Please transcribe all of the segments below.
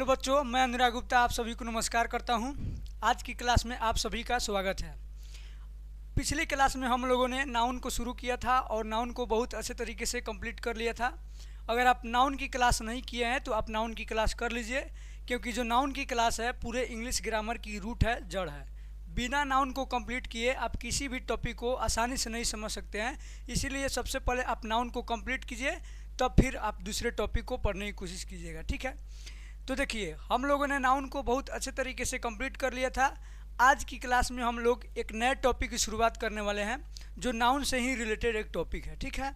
Hello बच्चों, मैं अनुराग गुप्ता आप सभी को नमस्कार करता हूं। आज की क्लास में आप सभी का स्वागत है। पिछली क्लास में हम लोगों ने नाउन को शुरू किया था और नाउन को बहुत अच्छे तरीके से कंप्लीट कर लिया था। अगर आप नाउन की क्लास नहीं किए हैं तो आप नाउन की क्लास कर लीजिए, क्योंकि जो नाउन की क्लास है पूरे इंग्लिश ग्रामर की रूट है, जड़ है। बिना नाउन को कंप्लीट किए आप किसी भी टॉपिक को आसानी से नहीं समझ सकते हैं। इसीलिए सबसे पहले आप नाउन को कंप्लीट कीजिए, तब फिर आप दूसरे टॉपिक को पढ़ने की कोशिश कीजिएगा। ठीक है, तो देखिए हम लोगों ने नाउन को बहुत अच्छे तरीके से कंप्लीट कर लिया था। आज की क्लास में हम लोग एक नए टॉपिक की शुरुआत करने वाले हैं, जो नाउन से ही रिलेटेड एक टॉपिक है। ठीक है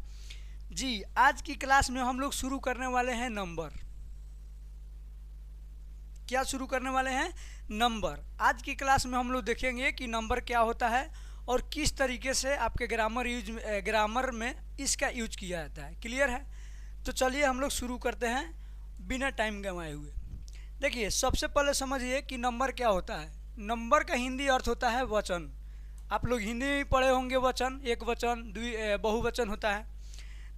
जी, आज की क्लास में हम लोग शुरू करने वाले हैं नंबर। क्या शुरू करने वाले हैं? नंबर। आज की क्लास में हम लोग देखेंगे कि नंबर क्या होता है और किस तरीके से आपके ग्रामर में इसका यूज किया जाता है। क्लियर है? तो चलिए हम लोग शुरू करते हैं बिना टाइम गंवाए हुए। देखिए, सबसे पहले समझिए कि नंबर क्या होता है। नंबर का हिंदी अर्थ होता है वचन। आप लोग हिंदी में पढ़े होंगे वचन, एक वचन, बहुवचन होता है।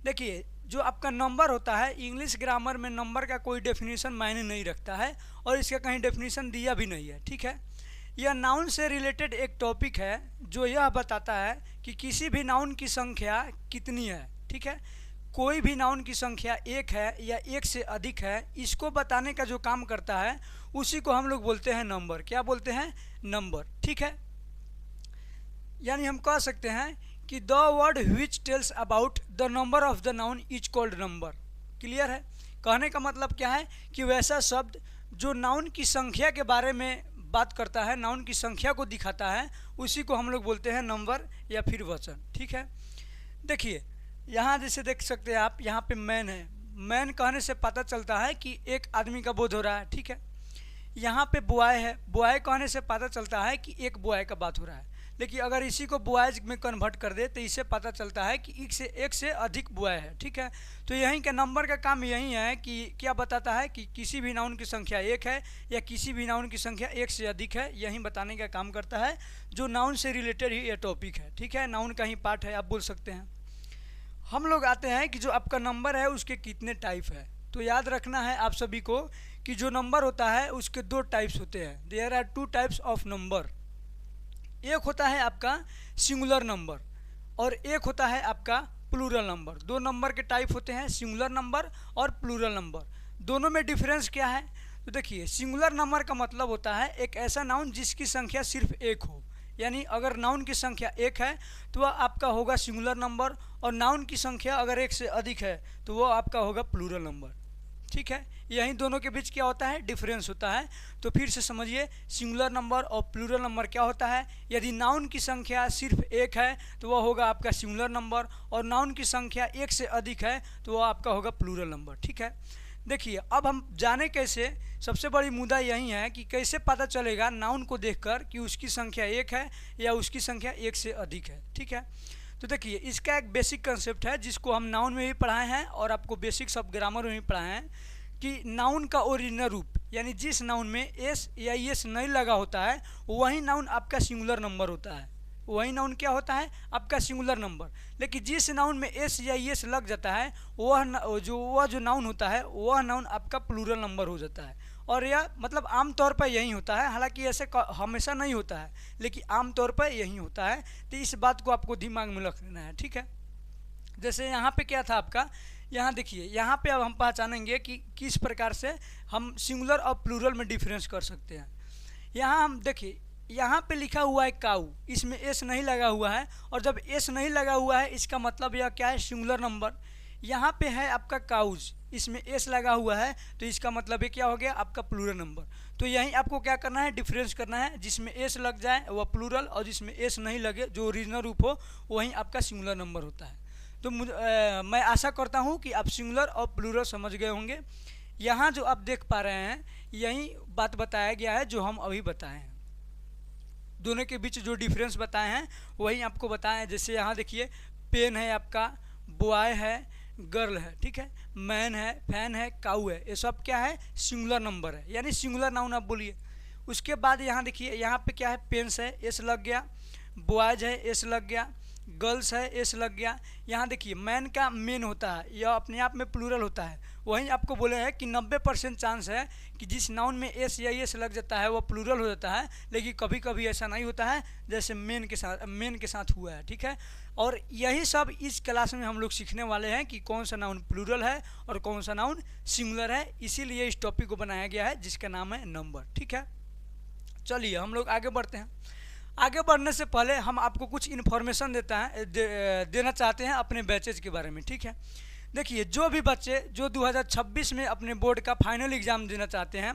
देखिए, जो आपका नंबर होता है, इंग्लिश ग्रामर में नंबर का कोई डेफिनेशन मायने नहीं रखता है और इसका कहीं डेफिनेशन दिया भी नहीं है। ठीक है, यह नाउन से रिलेटेड एक टॉपिक है जो यह बताता है कि किसी भी नाउन की संख्या कितनी है। ठीक है, कोई भी नाउन की संख्या एक है या एक से अधिक है, इसको बताने का जो काम करता है उसी को हम लोग बोलते हैं नंबर। क्या बोलते हैं? नंबर। ठीक है, यानी हम कह सकते हैं कि the word which tells about the number of the noun is called number. Clear है? कहने का मतलब क्या है कि वैसा शब्द जो नाउन की संख्या के बारे में बात करता है, नाउन की संख्या को दिखाता है, उसी को हम लोग बोलते हैं नंबर या फिर वचन। ठीक है, देखिए यहाँ जैसे देख सकते हैं आप, यहाँ पे मैन है। मैन कहने से पता चलता है कि एक आदमी का बोध हो रहा है। ठीक है, यहाँ पे बॉय है। बॉय कहने से पता चलता है कि एक बॉय का बात हो रहा है। लेकिन अगर इसी को बॉयज में कन्वर्ट कर दे तो इससे पता चलता है कि एक से अधिक बॉय है। ठीक है, तो यहीं का नंबर का काम यही है कि क्या बताता है कि किसी भी नाउन की संख्या एक है या किसी भी नाउन की संख्या एक से अधिक है, यही बताने का काम करता है। जो नाउन से रिलेटेड ही ये टॉपिक है। ठीक है, नाउन का ही पार्ट है, आप बोल सकते हैं। हम लोग आते हैं कि जो आपका नंबर है उसके कितने टाइप है। तो याद रखना है आप सभी को कि जो नंबर होता है उसके दो टाइप्स होते हैं। There are two types of number. एक होता है आपका सिंगुलर नंबर और एक होता है आपका प्लूरल नंबर। दो नंबर के टाइप होते हैं, सिंगुलर नंबर और प्लूरल नंबर। दोनों में डिफरेंस क्या है? तो देखिए, सिंगुलर नंबर का मतलब होता है एक ऐसा नाउन जिसकी संख्या सिर्फ एक हो। यानी अगर नाउन की संख्या एक है तो वह आपका होगा सिंगुलर नंबर, और नाउन की संख्या अगर एक से अधिक है तो वह आपका होगा प्लूरल नंबर। ठीक है, यही दोनों के बीच क्या होता है? डिफरेंस होता है। तो फिर से समझिए, सिंगुलर नंबर और प्लूरल नंबर क्या होता है। यदि नाउन की संख्या सिर्फ एक है तो वह होगा आपका सिंगुलर नंबर, और नाउन की संख्या एक से अधिक है तो वह आपका होगा प्लूरल नंबर। ठीक है, देखिए अब हम जाने कैसे। सबसे बड़ी मुद्दा यही है कि कैसे पता चलेगा नाउन को देखकर कि उसकी संख्या एक है या उसकी संख्या एक से अधिक है। ठीक है, तो देखिए इसका एक बेसिक कंसेप्ट है जिसको हम नाउन में भी पढ़ाए हैं और आपको बेसिक्स ऑफ ग्रामर में भी पढ़ाए हैं कि नाउन का ओरिजिनल रूप, यानी जिस नाउन में एस या एस नहीं लगा होता है वही नाउन आपका सिंगुलर नंबर होता है। वही नाउन क्या होता है? आपका सिंगुलर नंबर। लेकिन जिस नाउन में एस या एस लग जाता है वह जो नाउन होता है वह नाउन आपका प्लूरल नंबर हो जाता है। और यह मतलब आमतौर पर यही होता है, हालांकि ऐसे हमेशा नहीं होता है, लेकिन आमतौर पर यही होता है। तो इस बात को आपको दिमाग में रख लेना है। ठीक है, जैसे यहाँ पे क्या था आपका, यहाँ देखिए, यहाँ पे अब हम पहचानेंगे कि किस प्रकार से हम सिंगुलर और प्लूरल में डिफरेंस कर सकते हैं। यहाँ हम देखिए, यहाँ पे लिखा हुआ है काऊ, इसमें एस नहीं लगा हुआ है, और जब एस नहीं लगा हुआ है इसका मतलब यह क्या है? Singular number. यहाँ पे है आपका काउज, इसमें एस लगा हुआ है तो इसका मतलब ये क्या हो गया? आपका प्लूरल नंबर। तो यहीं आपको क्या करना है? डिफरेंस करना है। जिसमें एस लग जाए वह प्लूरल, और जिसमें एस नहीं लगे, जो ओरिजिनल रूप हो, वहीं आपका सिंगुलर नंबर होता है। तो मैं आशा करता हूँ कि आप सिंगुलर और प्लूरल समझ गए होंगे। यहाँ जो आप देख पा रहे हैं यही बात बताया गया है जो हम अभी बताए हैं। दोनों के बीच जो डिफरेंस बताए हैं वही आपको बताए हैं। जैसे यहाँ देखिए, पेन है आपका, बॉय है, गर्ल है। ठीक है, मैन है, फैन है, काऊ है, ये सब क्या है? सिंगुलर नंबर है, यानी सिंगुलर नाउन आप बोलिए। उसके बाद यहाँ देखिए, यहाँ पे क्या है? पेन्स है, एस लग गया। बॉयज है, एस लग गया। गर्ल्स है एस लग गया। यहाँ देखिए मैन का मेन होता है, यह अपने आप में प्लूरल होता है। वहीं आपको बोले हैं कि 90% चांस है कि जिस नाउन में एस या एस लग जाता है वह प्लूरल हो जाता है, लेकिन कभी कभी ऐसा नहीं होता है, जैसे मेन के साथ हुआ है। ठीक है, और यही सब इस क्लास में हम लोग सीखने वाले हैं कि कौन सा नाउन प्लूरल है और कौन सा नाउन सिंगुलर है। इसीलिए इस टॉपिक को बनाया गया है जिसका नाम है नंबर। ठीक है, चलिए हम लोग आगे बढ़ते हैं। आगे बढ़ने से पहले हम आपको कुछ इन्फॉर्मेशन देना चाहते हैं अपने बैचेज के बारे में। ठीक है, देखिए जो भी बच्चे जो 2026 में अपने बोर्ड का फाइनल एग्ज़ाम देना चाहते हैं,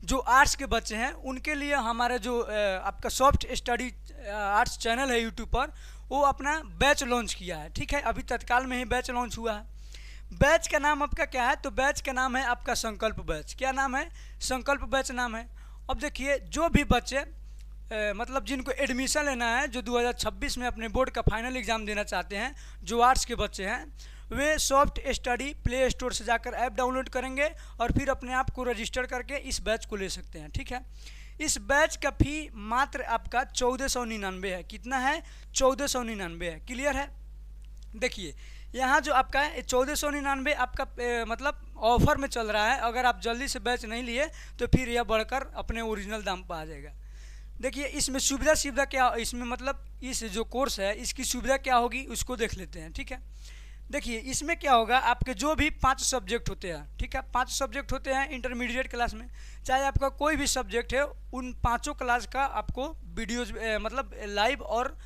जो आर्ट्स के बच्चे हैं, उनके लिए हमारा जो आपका सॉफ्ट स्टडी आर्ट्स चैनल है यूट्यूब पर, वो अपना बैच लॉन्च किया है। ठीक है, अभी तत्काल में ही बैच लॉन्च हुआ है। बैच का नाम आपका क्या है? तो बैच का नाम है आपका संकल्प बैच। क्या नाम है? संकल्प बैच नाम है। अब देखिए जो भी बच्चे मतलब जिनको एडमिशन लेना है, जो 2026 में अपने बोर्ड का फाइनल एग्ज़ाम देना चाहते हैं, जो आर्ट्स के बच्चे हैं, वे सॉफ्ट स्टडी प्ले स्टोर से जाकर ऐप डाउनलोड करेंगे और फिर अपने आप को रजिस्टर करके इस बैच को ले सकते हैं। ठीक है, इस बैच का फ़ी मात्र आपका 1499 है। कितना है? 1499 है। क्लियर है? देखिए यहाँ जो आपका है 1499 आपका मतलब ऑफर में चल रहा है। अगर आप जल्दी से बैच नहीं लिए तो फिर यह बढ़कर अपने ओरिजिनल दाम पर आ जाएगा। देखिए इसमें सुविधा क्या, इसमें मतलब इस जो कोर्स है इसकी सुविधा क्या होगी उसको देख लेते हैं। ठीक है, देखिए इसमें क्या होगा, आपके जो भी 5 सब्जेक्ट होते हैं, ठीक है, 5 सब्जेक्ट होते हैं इंटरमीडिएट क्लास में, चाहे आपका कोई भी सब्जेक्ट है, उन 5 क्लास का आपको वीडियोज मतलब लाइव और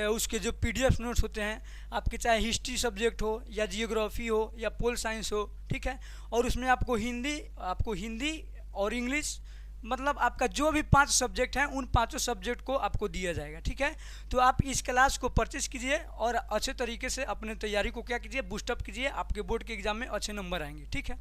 उसके जो PDF नोट्स होते हैं आपके, चाहे हिस्ट्री सब्जेक्ट हो या जियोग्राफी हो या पोल साइंस हो। ठीक है, और उसमें आपको हिंदी और इंग्लिश, मतलब आपका जो भी 5 सब्जेक्ट हैं उन 5 सब्जेक्ट को आपको दिया जाएगा। ठीक है, तो आप इस क्लास को परचेस कीजिए और अच्छे तरीके से अपने तैयारी को क्या कीजिए, बूस्टअप कीजिए। आपके बोर्ड के एग्जाम में अच्छे नंबर आएंगे। ठीक है,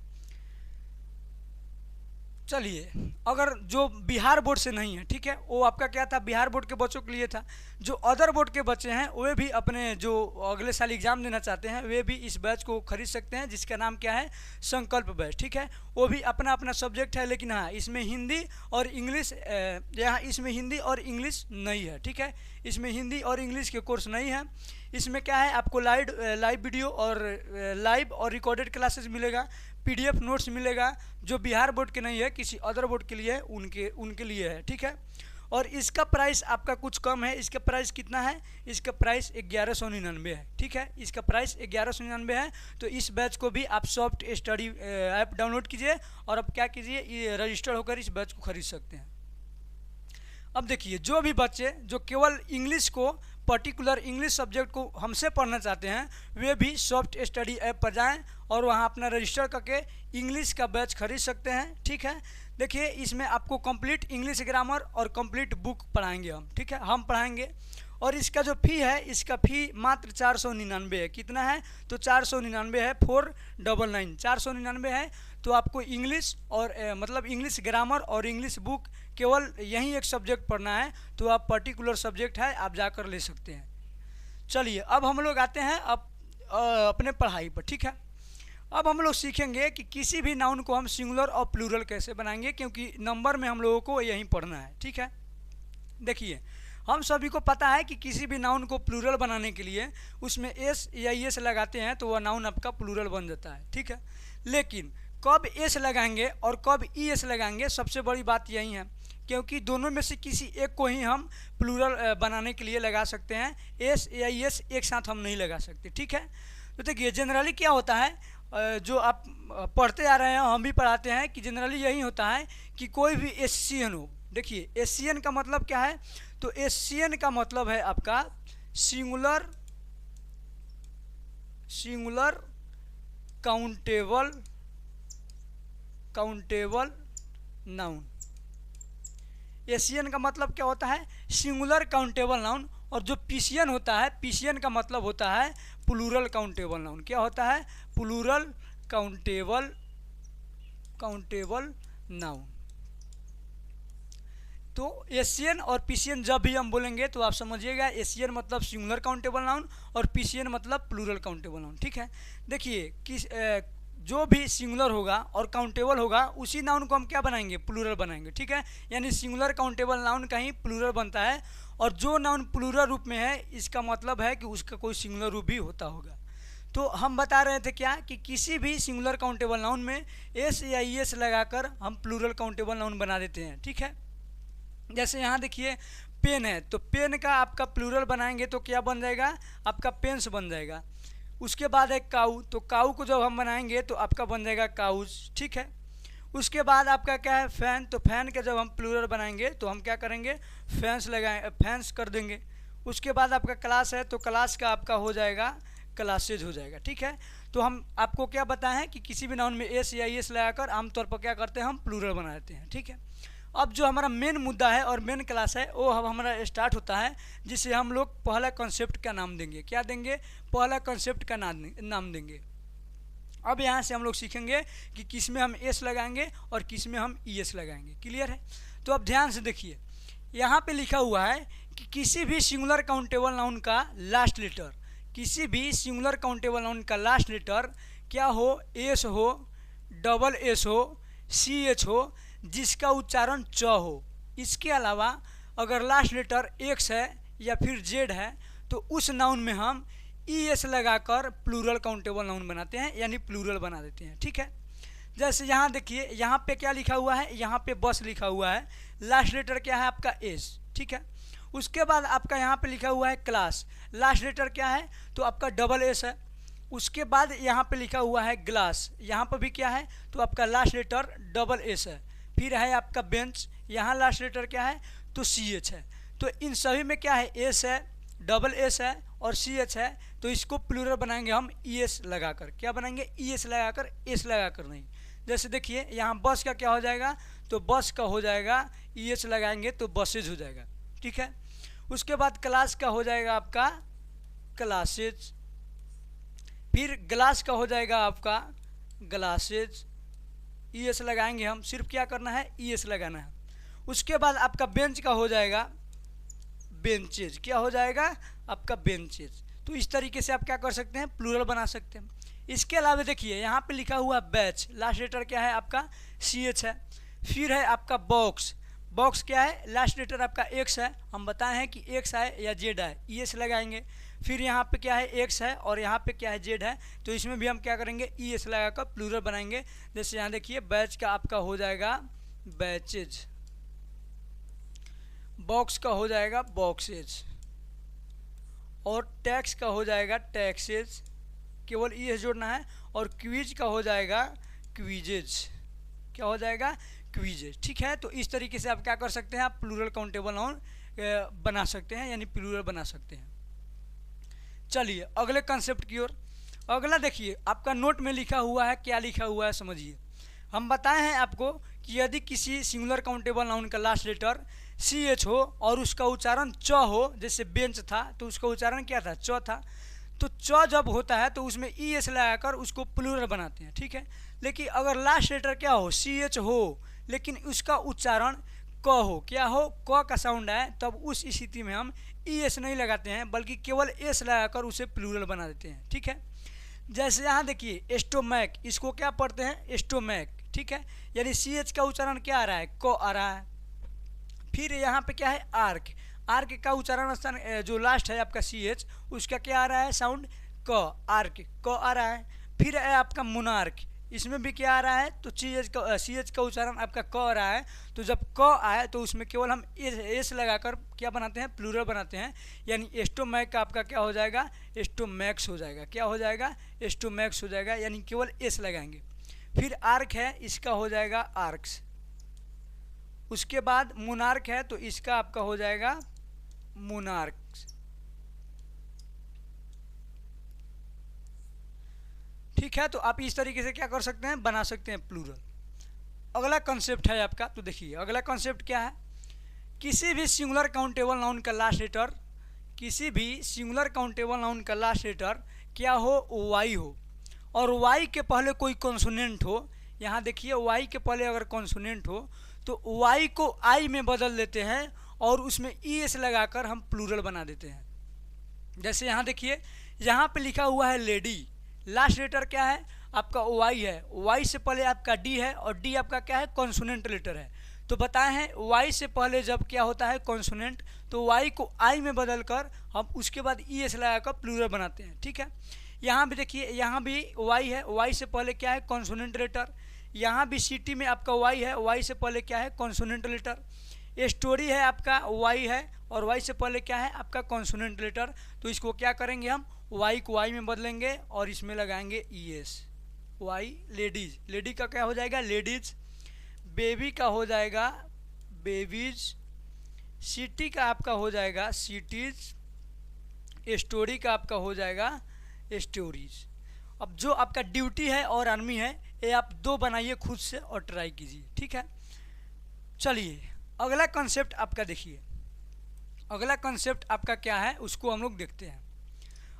चलिए अगर जो बिहार बोर्ड से नहीं है, ठीक है, वो आपका क्या था, बिहार बोर्ड के बच्चों के लिए था। जो अदर बोर्ड के बच्चे हैं वे भी अपने जो अगले साल एग्ज़ाम देना चाहते हैं वे भी इस बैच को खरीद सकते हैं, जिसका नाम क्या है, संकल्प बैच। ठीक है, वो भी अपना अपना सब्जेक्ट है, लेकिन हाँ इसमें हिंदी और इंग्लिश, यहाँ इसमें हिंदी और इंग्लिश नहीं है। ठीक है, इसमें हिंदी और इंग्लिश के कोर्स नहीं है। इसमें क्या है, आपको लाइव वीडियो और लाइव और रिकॉर्डेड क्लासेस मिलेगा, PDF नोट्स मिलेगा। जो बिहार बोर्ड के नहीं है, किसी अदर बोर्ड के लिए उनके लिए है। ठीक है, और इसका प्राइस आपका कुछ कम है। इसका प्राइस कितना है? इसका प्राइस 1199 है। ठीक है, इसका प्राइस 1199 है। तो इस बैच को भी आप सॉफ्ट स्टडी ऐप डाउनलोड कीजिए और अब क्या कीजिए, ये रजिस्टर होकर इस बैच को खरीद सकते हैं। अब देखिए जो भी बच्चे जो केवल इंग्लिश को, पर्टिकुलर इंग्लिश सब्जेक्ट को हमसे पढ़ना चाहते हैं, वे भी सॉफ्ट स्टडी ऐप पर जाएं और वहां अपना रजिस्टर करके इंग्लिश का बैच खरीद सकते हैं। ठीक है, देखिए इसमें आपको कंप्लीट इंग्लिश ग्रामर और कंप्लीट बुक पढ़ाएंगे हम। ठीक है, हम पढ़ाएंगे और इसका जो फ़ी है, इसका फ़ी मात्र 499 है। कितना है? तो 499 है, 499 499 है। तो आपको इंग्लिश और मतलब इंग्लिश ग्रामर और इंग्लिश बुक केवल यही एक सब्जेक्ट पढ़ना है, तो आप पर्टिकुलर सब्जेक्ट है आप जाकर ले सकते हैं। चलिए अब हम लोग आते हैं अब अपने पढ़ाई पर। ठीक है, अब हम लोग सीखेंगे कि किसी भी नाउन को हम सिंगुलर और प्लूरल कैसे बनाएंगे, क्योंकि नंबर में हम लोगों को यही पढ़ना है। ठीक है, देखिए हम सभी को पता है कि किसी भी नाउन को प्लूरल बनाने के लिए उसमें एस या एस लगाते हैं तो वह नाउन आपका प्लूरल बन जाता है। ठीक है, लेकिन कब एस लगाएंगे और कब ई एस लगाएंगे, सबसे बड़ी बात यही है, क्योंकि दोनों में से किसी एक को ही हम प्लूरल बनाने के लिए लगा सकते हैं। एस या एस एक साथ हम नहीं लगा सकते। ठीक है, तो देखिए जनरली क्या होता है, जो आप पढ़ते आ रहे हैं, हम भी पढ़ाते हैं कि जनरली यही होता है कि कोई भी एशियन हो। देखिए एशियन का मतलब क्या है, तो एशियन का मतलब है आपका सिंगुलर काउंटेबल नाउन। एशियन का मतलब क्या होता है, सिंगुलर काउंटेबल नाउन। और जो पीशियन होता है, पीशियन का मतलब होता है प्लूरल काउंटेबल नाउन। क्या होता है? Plural countable noun. तो एशियन और पीशियन जब भी हम बोलेंगे तो आप समझिएगा, एशियन मतलब सिंगुलर काउंटेबल नाउन और पीशियन मतलब प्लूरल काउंटेबल नाउन। ठीक है, देखिए जो भी सिंगुलर होगा और काउंटेबल होगा उसी नाउन को हम क्या बनाएंगे, प्लूरल बनाएंगे। ठीक है, यानी सिंगुलर काउंटेबल नाउन का ही प्लूरल बनता है, और जो नाउन प्लूरल रूप में है इसका मतलब है कि उसका कोई सिंगुलर रूप भी होता होगा। तो हम बता रहे थे क्या कि किसी भी सिंगुलर काउंटेबल नाउन में एस या ई एस लगाकर हम प्लूरल काउंटेबल नाउन बना देते हैं। ठीक है, जैसे यहाँ देखिए पेन है, तो पेन का आपका प्लूरल बनाएंगे तो क्या बन जाएगा, आपका पेन्स बन जाएगा। उसके बाद है काऊ, तो काऊ को जब हम बनाएंगे तो आपका बन जाएगा काउज। ठीक है, उसके बाद आपका क्या है फैन, तो फैन के जब हम प्लूरल बनाएंगे तो हम क्या करेंगे, फैंस लगाए, फैंस कर देंगे। उसके बाद आपका क्लास है, तो क्लास का आपका हो जाएगा क्लासेज हो जाएगा। ठीक है, तो हम आपको क्या बताएं हैं कि किसी भी नाउन में एस या एस लगाकर आमतौर पर क्या करते हैं, हम प्लूरल बना देते हैं। ठीक है, अब जो हमारा मेन मुद्दा है और मेन क्लास है वो अब हमारा स्टार्ट होता है, जिसे हम लोग पहला कॉन्सेप्ट का नाम देंगे। क्या देंगे, पहला कॉन्सेप्ट का नाम देंगे। अब यहाँ से हम लोग सीखेंगे कि किस में हम एस लगाएंगे और किस में हम ई एस लगाएंगे। क्लियर है, तो अब ध्यान से देखिए, यहाँ पे लिखा हुआ है कि किसी भी सिंगुलर काउंटेबल नाउन का लास्ट लेटर, किसी भी सिंगुलर काउंटेबल नाउन का लास्ट लेटर क्या हो, एस हो, डबल एस हो, सी एच हो, जिसका उच्चारण च हो। इसके अलावा अगर लास्ट लेटर एक्स है या फिर जेड है तो उस नाउन में हम ई एस लगाकर प्लूरल काउंटेबल नाउन बनाते हैं, यानी प्लूरल बना देते हैं। ठीक है, जैसे यहाँ देखिए, यहाँ पे क्या लिखा हुआ है, यहाँ पे बस लिखा हुआ है, लास्ट लेटर क्या है आपका एस। ठीक है, उसके बाद आपका यहाँ पे लिखा हुआ है क्लास, लास्ट लेटर क्या है, तो आपका डबल एस है। उसके बाद यहाँ पे लिखा हुआ है ग्लास, यहाँ पर भी क्या है, तो आपका लास्ट लेटर डबल एस है। फिर है आपका बेंच, यहाँ लास्ट लेटर क्या है, तो सी एच है। तो इन सभी में क्या है, एस है, डबल एस है और सी एच है, तो इसको प्लूरल बनाएंगे हम ई एस लगाकर। क्या बनाएंगे, ई एस लगाकर, एस लगाकर नहीं। जैसे देखिए यहाँ बस का क्या हो जाएगा, तो बस का हो जाएगा ई एस लगाएंगे तो बसेज हो जाएगा। ठीक है, उसके बाद क्लास का हो जाएगा आपका क्लासेज, फिर ग्लास का हो जाएगा आपका ग्लासेज, ई एस लगाएंगे हम, सिर्फ क्या करना है, ई एस लगाना है। उसके बाद आपका बेंच का हो जाएगा बेंचेज, क्या हो जाएगा आपका बेंचेज। तो इस तरीके से आप क्या कर सकते हैं, प्लूरल बना सकते हैं। इसके अलावा देखिए यहाँ पे लिखा हुआ बैच, लास्ट लेटर क्या है आपका सी एच है। फिर है आपका बॉक्स, बॉक्स क्या है, लास्ट लेटर आपका एक्स है, हम बताए हैं कि एक्स है या जेड है, ई एस लगाएंगे। फिर यहाँ पे क्या है, एक्स है और यहाँ पे क्या है, जेड है, तो इसमें भी हम क्या करेंगे, ई एस लगाकर प्लूरल बनाएंगे। जैसे यहाँ देखिए बैच का आपका हो जाएगा बैचेज, बॉक्स का हो जाएगा बॉक्सेज, और टैक्स का हो जाएगा टैक्सेज, केवल ई एस जोड़ना है। और क्वीज का हो जाएगा क्वीजेज, क्या हो जाएगा, क्वीजेज। ठीक है, तो इस तरीके से आप क्या कर सकते हैं, आप प्लूरल काउंटेबल नाउन बना सकते हैं, यानी प्लूरल बना सकते हैं। चलिए अगले कंसेप्ट की ओर। अगला देखिए आपका नोट में लिखा हुआ है, क्या लिखा हुआ है समझिए। हम बताए हैं आपको कि यदि किसी सिंगुलर काउंटेबल नाउन का लास्ट लेटर सी एच हो और उसका उच्चारण च हो, जैसे बेंच था तो उसका उच्चारण क्या था, च था, तो च जब होता है तो उसमें ई एस लगाकर उसको प्लूरल बनाते हैं। ठीक है, लेकिन अगर लास्ट लेटर क्या हो, सी एच हो, लेकिन उसका उच्चारण क हो, क्या हो, क का साउंड आए, तब उस स्थिति में हम ई एस नहीं लगाते हैं बल्कि केवल एस लगाकर उसे प्लूरल बना देते हैं। ठीक है, जैसे यहाँ देखिए एस्टोमैक, इसको क्या पढ़ते हैं, एस्टोमैक। ठीक है, यानी सी एच का उच्चारण क्या आ रहा है, क आ रहा है। फिर यहाँ पे क्या है, आर्क, आर्क का उच्चारण स्थान जो लास्ट है आपका सी एच, उसका क्या आ रहा है साउंड, क, आर्क क आ रहा है। फिर है आपका मोनार्क, इसमें भी क्या आ रहा है, तो सी एच का उच्चारण आपका क आ रहा है। तो जब क आए तो उसमें केवल हम एस लगाकर क्या बनाते हैं, प्लूरल बनाते हैं, यानी एस्टोमैक का आपका क्या हो जाएगा, एस्टोमैक्स हो जाएगा। क्या हो जाएगा, एस्टोमैक्स हो जाएगा, यानी केवल एस लगाएंगे। फिर आर्क है, इसका हो जाएगा आर्क्स। उसके बाद मोनार्क है तो इसका आपका हो जाएगा मोनार्क्स। ठीक है, तो आप इस तरीके से क्या कर सकते हैं, बना सकते हैं प्लूरल। अगला कॉन्सेप्ट है आपका, तो देखिए अगला कॉन्सेप्ट क्या है, किसी भी सिंगुलर काउंटेबल नाउन का लास्ट लेटर, किसी भी सिंगुलर काउंटेबल नाउन का लास्ट लेटर क्या हो, वाई हो, और वाई के पहले कोई कॉन्सोनेंट हो। यहाँ देखिए वाई के पहले अगर कॉन्सोनेंट हो तो वाई को आई में बदल देते हैं और उसमें ई एस लगाकर हम प्लूरल बना देते हैं। जैसे यहाँ देखिए, यहाँ पे लिखा हुआ है लेडी, लास्ट लेटर क्या है आपका वाई है, वाई से पहले आपका डी है और डी आपका क्या है, कॉन्सोनेंट लेटर है। तो बताए हैं वाई से पहले जब क्या होता है कॉन्सोनेंट, तो वाई को आई में बदल कर हम उसके बाद ई एस लगाकर प्लूरल बनाते हैं। ठीक है, यहाँ भी देखिए, यहाँ भी वाई है, वाई से पहले क्या है, कॉन्सोनेंट लेटर। यहाँ भी सिटी में आपका वाई है, वाई से पहले क्या है, कॉन्सोनेंट लेटर। स्टोरी है आपका वाई है और वाई से पहले क्या है, आपका कॉन्सोनेंट लेटर। तो इसको क्या करेंगे, हम वाई को वाई में बदलेंगे और इसमें लगाएंगे E S. Y ladies, lady का क्या हो जाएगा, लेडीज। बेबी का हो जाएगा बेबीज। सिटी का आपका हो जाएगा सिटीज। स्टोरी का आपका हो जाएगा स्टोरीज। अब जो आपका ड्यूटी है और आर्मी है, ये आप दो बनाइए खुद से और ट्राई कीजिए। ठीक है, चलिए अगला कॉन्सेप्ट आपका देखिए। अगला कॉन्सेप्ट आपका क्या है उसको हम लोग देखते हैं।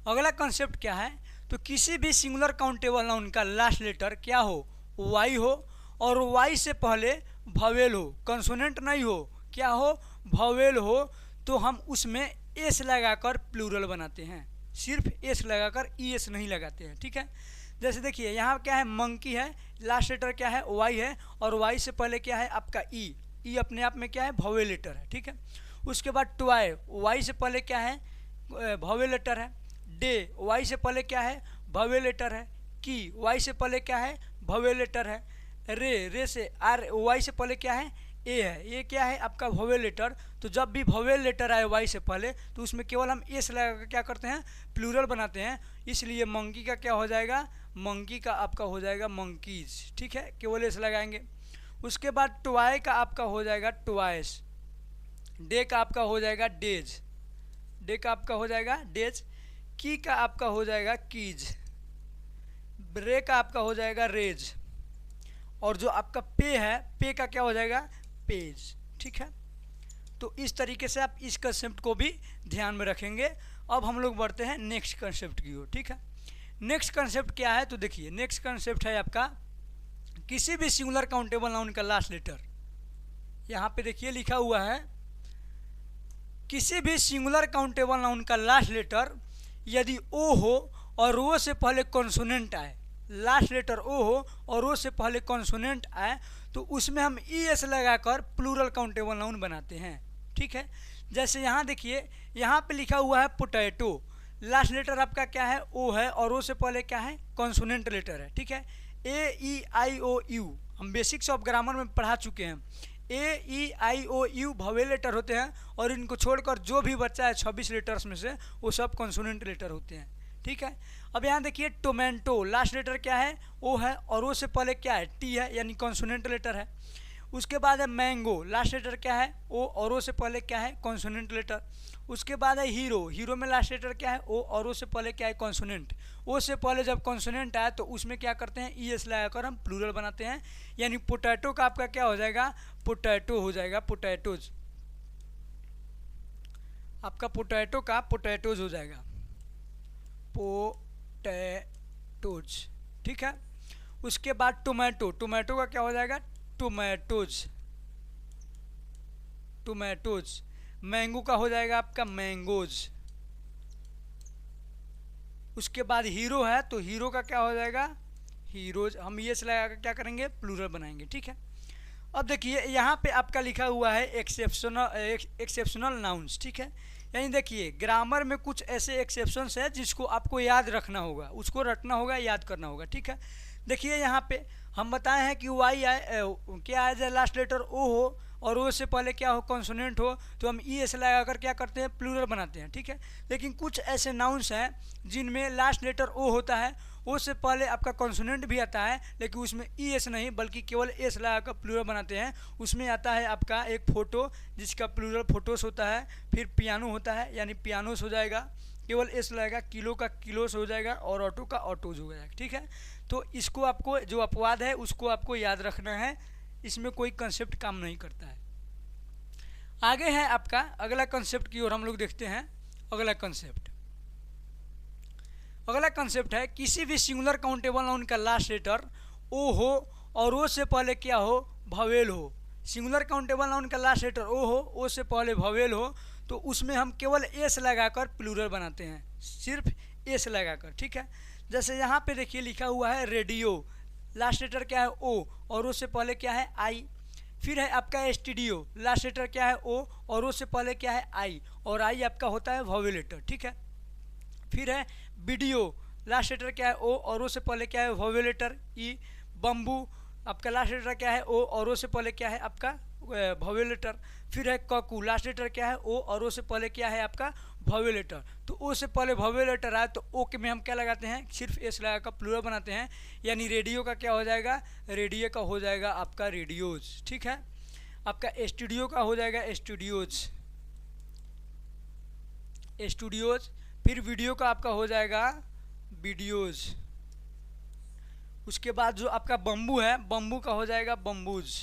अगला कॉन्सेप्ट क्या है, तो किसी भी सिंगुलर काउंटेबल नाउन का लास्ट लेटर क्या हो, वाई हो और वाई से पहले भवेल हो, कंसोनेंट नहीं हो, क्या हो, भवेल हो, तो हम उसमें एस लगाकर प्लूरल बनाते हैं। सिर्फ एस लगाकर ई एस नहीं लगाते हैं। ठीक है, जैसे देखिए यहाँ क्या है, मंकी है, लास्ट लेटर क्या है, वाई है और वाई से पहले क्या है आपका ई, ई अपने आप में क्या है, भवेल लेटर है। ठीक है, उसके बाद टॉय, वाई से पहले क्या है, भवेल लेटर है। डे, वाई से पहले क्या है, भवेल लेटर है। की, वाई से पहले क्या है, भवेल लेटर है। रे, रे से आर, वाई से पहले क्या है, ए है, ये क्या है आपका भवेल लेटर। तो जब भी भवेल लेटर आए वाई से पहले तो उसमें केवल हम एस लगा क्या करते हैं, प्लूरल बनाते हैं। इसलिए मंकी का क्या हो जाएगा, मंकी का आपका हो जाएगा मंकीज। ठीक है, केवल एस लगाएंगे। उसके बाद टॉय का आपका हो जाएगा टॉयस। डे का आपका हो जाएगा डेज, डे का आपका हो जाएगा डेज। की का आपका हो जाएगा कीज। रे का आपका हो जाएगा रेज। और जो आपका पे है, पे का क्या हो जाएगा, पेज। ठीक है, तो इस तरीके से आप इस कंसेप्ट को भी ध्यान में रखेंगे। अब हम लोग बढ़ते हैं नेक्स्ट कंसेप्ट की ओर। ठीक है, नेक्स्ट कंसेप्ट क्या है, तो देखिए नेक्स्ट कंसेप्ट है आपका किसी भी सिंगुलर काउंटेबल नाउन का लास्ट लेटर। यहाँ पे देखिए लिखा हुआ है, किसी भी सिंगुलर काउंटेबल नाउन का लास्ट लेटर यदि ओ हो और ओ से पहले कॉन्सोनेंट आए, लास्ट लेटर ओ हो और ओ से पहले कॉन्सोनेंट आए, तो उसमें हम ई एस लगाकर प्लूरल काउंटेबल नाउन बनाते हैं। ठीक है, जैसे यहाँ देखिए, यहाँ पे लिखा हुआ है पोटैटो, लास्ट लेटर आपका क्या है, ओ है और ओ से पहले क्या है, कॉन्सोनेंट लेटर है। ठीक है, ए ई आई ओ यू हम बेसिक्स ऑफ ग्रामर में पढ़ा चुके हैं। ए ई आई ओ यू भवेल लेटर होते हैं और इनको छोड़कर जो भी बच्चा है 26 लेटर्स में से वो सब कॉन्सोनेंट लेटर होते हैं। ठीक है, अब यहाँ देखिए टोमेटो, लास्ट लेटर क्या है, ओ है और ओ से पहले क्या है, टी है, यानी कॉन्सोनेंट लेटर है। उसके बाद है मैंगो, लास्ट लेटर क्या है, ओ और ओ से पहले क्या है, कॉन्सोनेंट लेटर। उसके बाद है हीरो, हीरो में लास्ट लेटर क्या है, ओ और ओ से पहले क्या है, कॉन्सोनेंट। ओ से पहले जब कॉन्सोनेंट आया तो उसमें क्या करते हैं, ई एस लगाकर हम प्लूरल बनाते हैं। यानी पोटैटो का आपका क्या हो जाएगा, पोटैटो हो जाएगा, पोटैटोज। आपका पोटैटो का पोटैटोज हो जाएगा, पोटैटोज। ठीक है, उसके बाद टोमेटो, टोमेटो का क्या हो जाएगा, टोमेटोज, टोमेटोज। मैंगो का हो जाएगा आपका मैंगोज। उसके बाद हीरो है तो हीरो का क्या हो जाएगा, हीरोज। हम ये से लगा कर क्या करेंगे, प्लूरल बनाएंगे। ठीक है, अब देखिए यहाँ पे आपका लिखा हुआ है एक्सेप्शनल नाउन्स। ठीक है, यानी देखिए ग्रामर में कुछ ऐसे एक्सेप्शंस है जिसको आपको याद रखना होगा, उसको रटना होगा, याद करना होगा। ठीक है, देखिए यहाँ पे हम बताए हैं कि वाई आए क्या आ जाए, लास्ट लेटर ओ हो और ओ से पहले क्या हो, कॉन्सोनेंट हो, तो हम ई एस लगाकर क्या करते हैं, प्लूरल बनाते हैं। ठीक है, लेकिन कुछ ऐसे नाउन्स हैं जिनमें लास्ट लेटर ओ होता है, ओ से पहले आपका कॉन्सोनेंट भी आता है, लेकिन उसमें ई एस नहीं बल्कि केवल एस लगाकर प्लूरल बनाते हैं। उसमें आता है आपका एक फ़ोटो जिसका प्लूरल फोटोस होता है, फिर पियानो होता है यानी पियानोस हो जाएगा, केवल एस लगेगा। किलो का किलोस हो जाएगा और ऑटो का ऑटोज हो जाएगा। ठीक है, तो इसको आपको जो अपवाद है उसको आपको याद रखना है, इसमें कोई कंसेप्ट काम नहीं करता है। आगे है आपका अगला कंसेप्ट की ओर हम लोग देखते हैं। अगला कंसेप्ट है किसी भी सिंगुलर काउंटेबल नाउन का लास्ट लेटर ओ हो और ओ से पहले क्या हो, भवेल हो। सिंगुलर काउंटेबल नाउन का लास्ट लेटर ओ हो, ओ से पहले भवेल हो, तो उसमें हम केवल एस लगाकर प्लूरल बनाते हैं, सिर्फ एस लगाकर। ठीक है, जैसे यहाँ पे देखिए लिखा हुआ है रेडियो, लास्ट लेटर क्या है ओ और उससे पहले क्या है आई। फिर है आपका स्टूडियो, लास्ट लेटर क्या है ओ और उससे पहले क्या है आई, और आई आपका होता है वॉवेल लेटर, ठीक है। फिर है वीडियो, लास्ट लेटर क्या है ओ और उससे पहले क्या है वॉवेल लेटर ई। बम्बू, आपका लास्ट लेटर क्या है ओ और उससे पहले क्या है आपका वॉवेल लेटर। फिर है ककू, लास्ट लेटर क्या है ओ और ओ से पहले क्या है आपका वॉवेल लेटर। तो ओ से पहले वॉवेल लेटर आए तो ओ के में हम क्या लगाते हैं, सिर्फ एस लगाकर प्लूरल बनाते हैं, यानी रेडियो का क्या हो जाएगा, रेडियो का हो जाएगा आपका रेडियोज, ठीक है। आपका स्टूडियो का हो जाएगा स्टूडियोज, स्टूडियोज। फिर वीडियो का आपका हो जाएगा वीडियोज। उसके बाद जो आपका बम्बू है, बम्बू का हो जाएगा बम्बूज,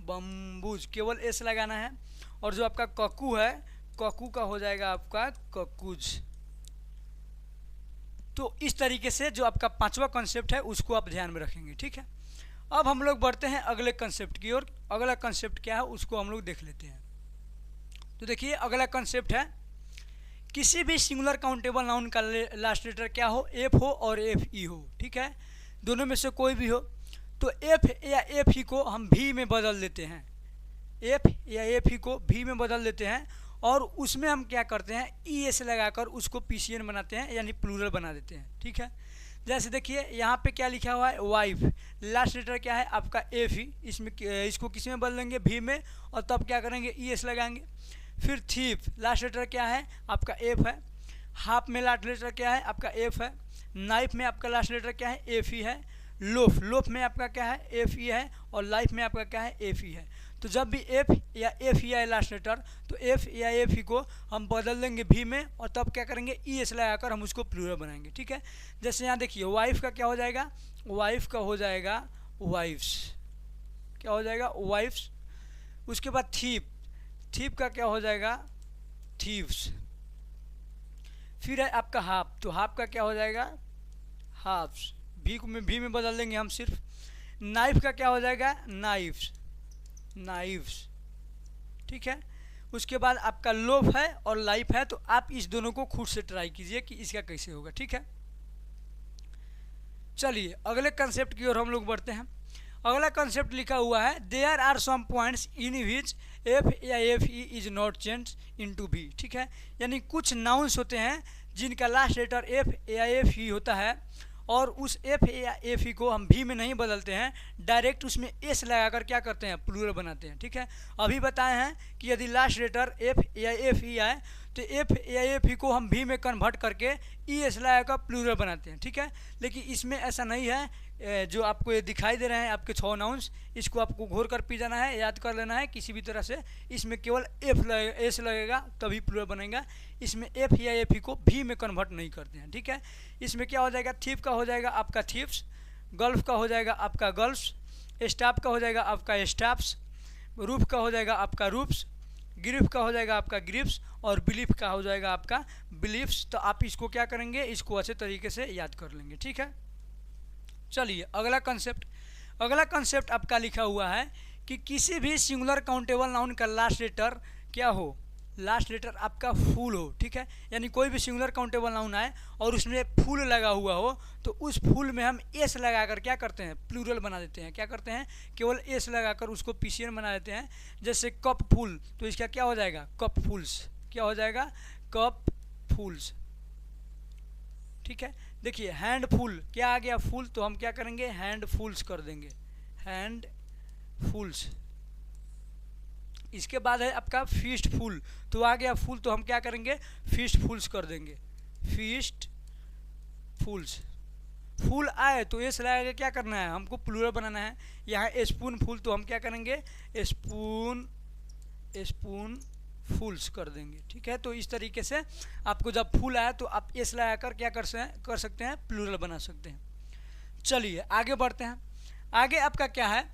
बम्बूज, केवल एस लगाना है। और जो आपका ककू है, ककू का हो जाएगा आपका ककूज। तो इस तरीके से जो आपका पांचवा कॉन्सेप्ट है उसको आप ध्यान में रखेंगे, ठीक है। अब हम लोग बढ़ते हैं अगले कॉन्सेप्ट की ओर। अगला कॉन्सेप्ट क्या है उसको हम लोग देख लेते हैं। तो देखिए अगला कॉन्सेप्ट है किसी भी सिंगुलर काउंटेबल नाउन का लास्ट लेटर क्या हो, एफ हो और एफ ई हो, ठीक है। दोनों में से कोई भी हो तो एफ या एफ ई को हम भी में बदल देते हैं, एफ या एफ ई को भी में बदल देते हैं और उसमें हम क्या करते हैं ई एस लगाकर उसको पीसीएन बनाते हैं, यानी प्लूरल बना देते हैं, ठीक है। जैसे देखिए यहाँ पे क्या लिखा हुआ है वाइफ, लास्ट लेटर क्या है आपका एफ ई, इसमें इसको किस में बदलेंगे भी में, और तब क्या करेंगे ई एस लगाएंगे। फिर थीफ, लास्ट लेटर क्या है आपका एफ है। हाफ में लास्ट लेटर क्या है आपका एफ है। नाइफ में आपका लास्ट लेटर क्या है एफ ई है। लोफ, लोफ में आपका क्या है एफ ई है। और लाइफ में आपका क्या है एफ ई है। तो जब भी एफ या एफ ई आए लास्ट लेटर तो एफ या एफ ई को हम बदल देंगे भी में और तब क्या करेंगे ई एस लगाकर हम उसको प्लूरल बनाएंगे, ठीक है। जैसे यहाँ देखिए वाइफ का क्या हो जाएगा, वाइफ का हो जाएगा वाइफ्स, क्या हो जाएगा वाइफ्स। उसके बाद थीप, थीप का क्या हो जाएगा थीव्स। फिर है आपका हाफ, तो हाफ का क्या हो जाएगा हाफ्स, भी में बदल देंगे हम सिर्फ। नाइफ का क्या हो जाएगा नाइफ्स, नाइफ्स, ठीक है। उसके बाद आपका लोफ है और लाइफ है, तो आप इस दोनों को खुद से ट्राई कीजिए कि इसका कैसे होगा, ठीक है। चलिए अगले कंसेप्ट की ओर हम लोग बढ़ते हैं। अगला कंसेप्ट लिखा हुआ है there are some points in which F या F E is not change into B, ठीक है। यानी कुछ नाउन्स होते हैं जिनका लास्ट लेटर एफ या एफ ई होता है और उस एफ या एफ ई को हम भी में नहीं बदलते हैं, डायरेक्ट उसमें एस लगाकर क्या करते हैं प्लूरल बनाते हैं, ठीक है। अभी बताए हैं कि यदि लास्ट लेटर एफ या एफ ई आए तो एफ या एफ ई को हम भी में कन्वर्ट करके ई एस लगाकर प्लूरल बनाते हैं, ठीक है। लेकिन इसमें ऐसा नहीं है। जो आपको ये दिखाई दे रहे हैं आपके 6 नाउन्स, इसको आपको घोर कर पी जाना है, याद कर लेना है किसी भी तरह से। इसमें केवल एस लगेगा तभी प्लूरल बनेगा, इसमें एफ या एफ ई को भी में कन्वर्ट नहीं करते हैं, ठीक है। इसमें क्या हो जाएगा थीफ का हो जाएगा आपका थीफ्स, गल्फ का हो जाएगा आपका गल्फ्स, स्टाफ का हो जाएगा आपका स्टाफ्स, रूफ का हो जाएगा आपका रूफ्स, ग्रिफ का हो जाएगा आपका ग्रिफ्स और बिलीफ का हो जाएगा आपका बिलीफ्स। तो आप इसको क्या करेंगे, इसको अच्छे तरीके से याद कर लेंगे, ठीक है। चलिए अगला कंसेप्ट, अगला कंसेप्ट आपका लिखा हुआ है कि किसी भी सिंगुलर काउंटेबल नाउन का लास्ट लेटर क्या हो, लास्ट लेटर आपका फुल हो, ठीक है। यानी कोई भी सिंगुलर काउंटेबल नाउन आए और उसमें फुल लगा हुआ हो तो उस फुल में हम एस लगाकर क्या करते हैं प्लूरल बना देते हैं, क्या करते हैं केवल एस लगाकर उसको पीसीएन बना देते हैं। जैसे कप फुल, तो इसका क्या हो जाएगा कप फुल्स, क्या हो जाएगा कप फुल्स, ठीक है। देखिए हैंड फुल, क्या आ गया फुल, तो हम क्या करेंगे हैंड फुल्स कर देंगे, हैंड फुल्स। इसके बाद है आपका फीस्ट फुल, तो आ गया फुल तो हम क्या करेंगे फीस्ट फुल्स कर देंगे, फीस्ट फुल्स। फुल आए तो ये लगाकर क्या करना है हमको प्लूरल बनाना है। यहाँ स्पून फुल तो हम क्या करेंगे स्पून, स्पून फुल्स कर देंगे, ठीक है। तो इस तरीके से आपको जब फुल आया तो आप एस लगाकर क्या कर सकते हैं प्लूरल बना सकते हैं। चलिए आगे बढ़ते हैं। आगे आपका क्या है,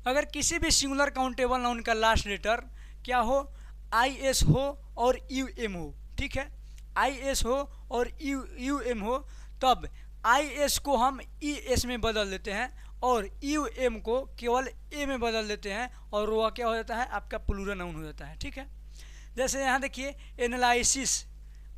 अगर किसी भी सिंगुलर काउंटेबल नाउन का लास्ट लेटर क्या हो आई एस हो और यू एम हो, ठीक है। आई एस हो और यू एम हो तब आई एस को हम ई एस में बदल देते हैं और यू एम को केवल ए में बदल देते हैं और वह क्या हो जाता है आपका प्लूरल नाउन हो जाता है, ठीक है। जैसे यहाँ देखिए analysis,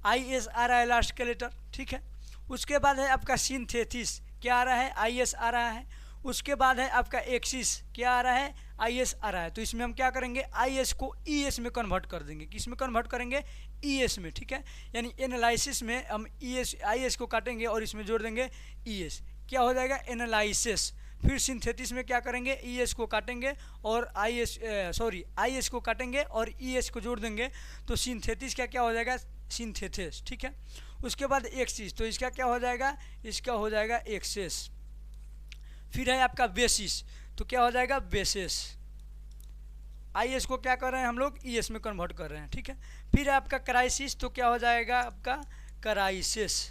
I S R I last का लेटर, ठीक है। उसके बाद है आपका सिंथेसिस, क्या आ रहा है, IS आ रहा है। उसके बाद है आपका एक्सिस, क्या आ रहा है, IS आ रहा है। तो इसमें हम क्या करेंगे, IS को ES में कन्वर्ट कर देंगे। किस में कन्वर्ट करेंगे, ES में, ठीक है। यानी एनालिसिस में हम IS को काटेंगे और इसमें जोड़ देंगे ES, क्या हो जाएगा, एनालिसिस। फिर सिंथेसिस में क्या करेंगे, ES को काटेंगे और IS को काटेंगे और ES को जोड़ देंगे, तो सिंथेसिस का क्या हो जाएगा, सिंथेसिस, ठीक है। उसके बाद एक्सिस, तो इसका क्या हो जाएगा, इसका हो जाएगा एक्सेस। फिर है आपका बेसिस, तो क्या हो जाएगा, बेसिस। IS को क्या कर रहे हैं हम लोग, ES में कन्वर्ट कर रहे हैं, ठीक है। फिर है आपका क्राइसिस, तो क्या हो जाएगा आपका क्राइसिस,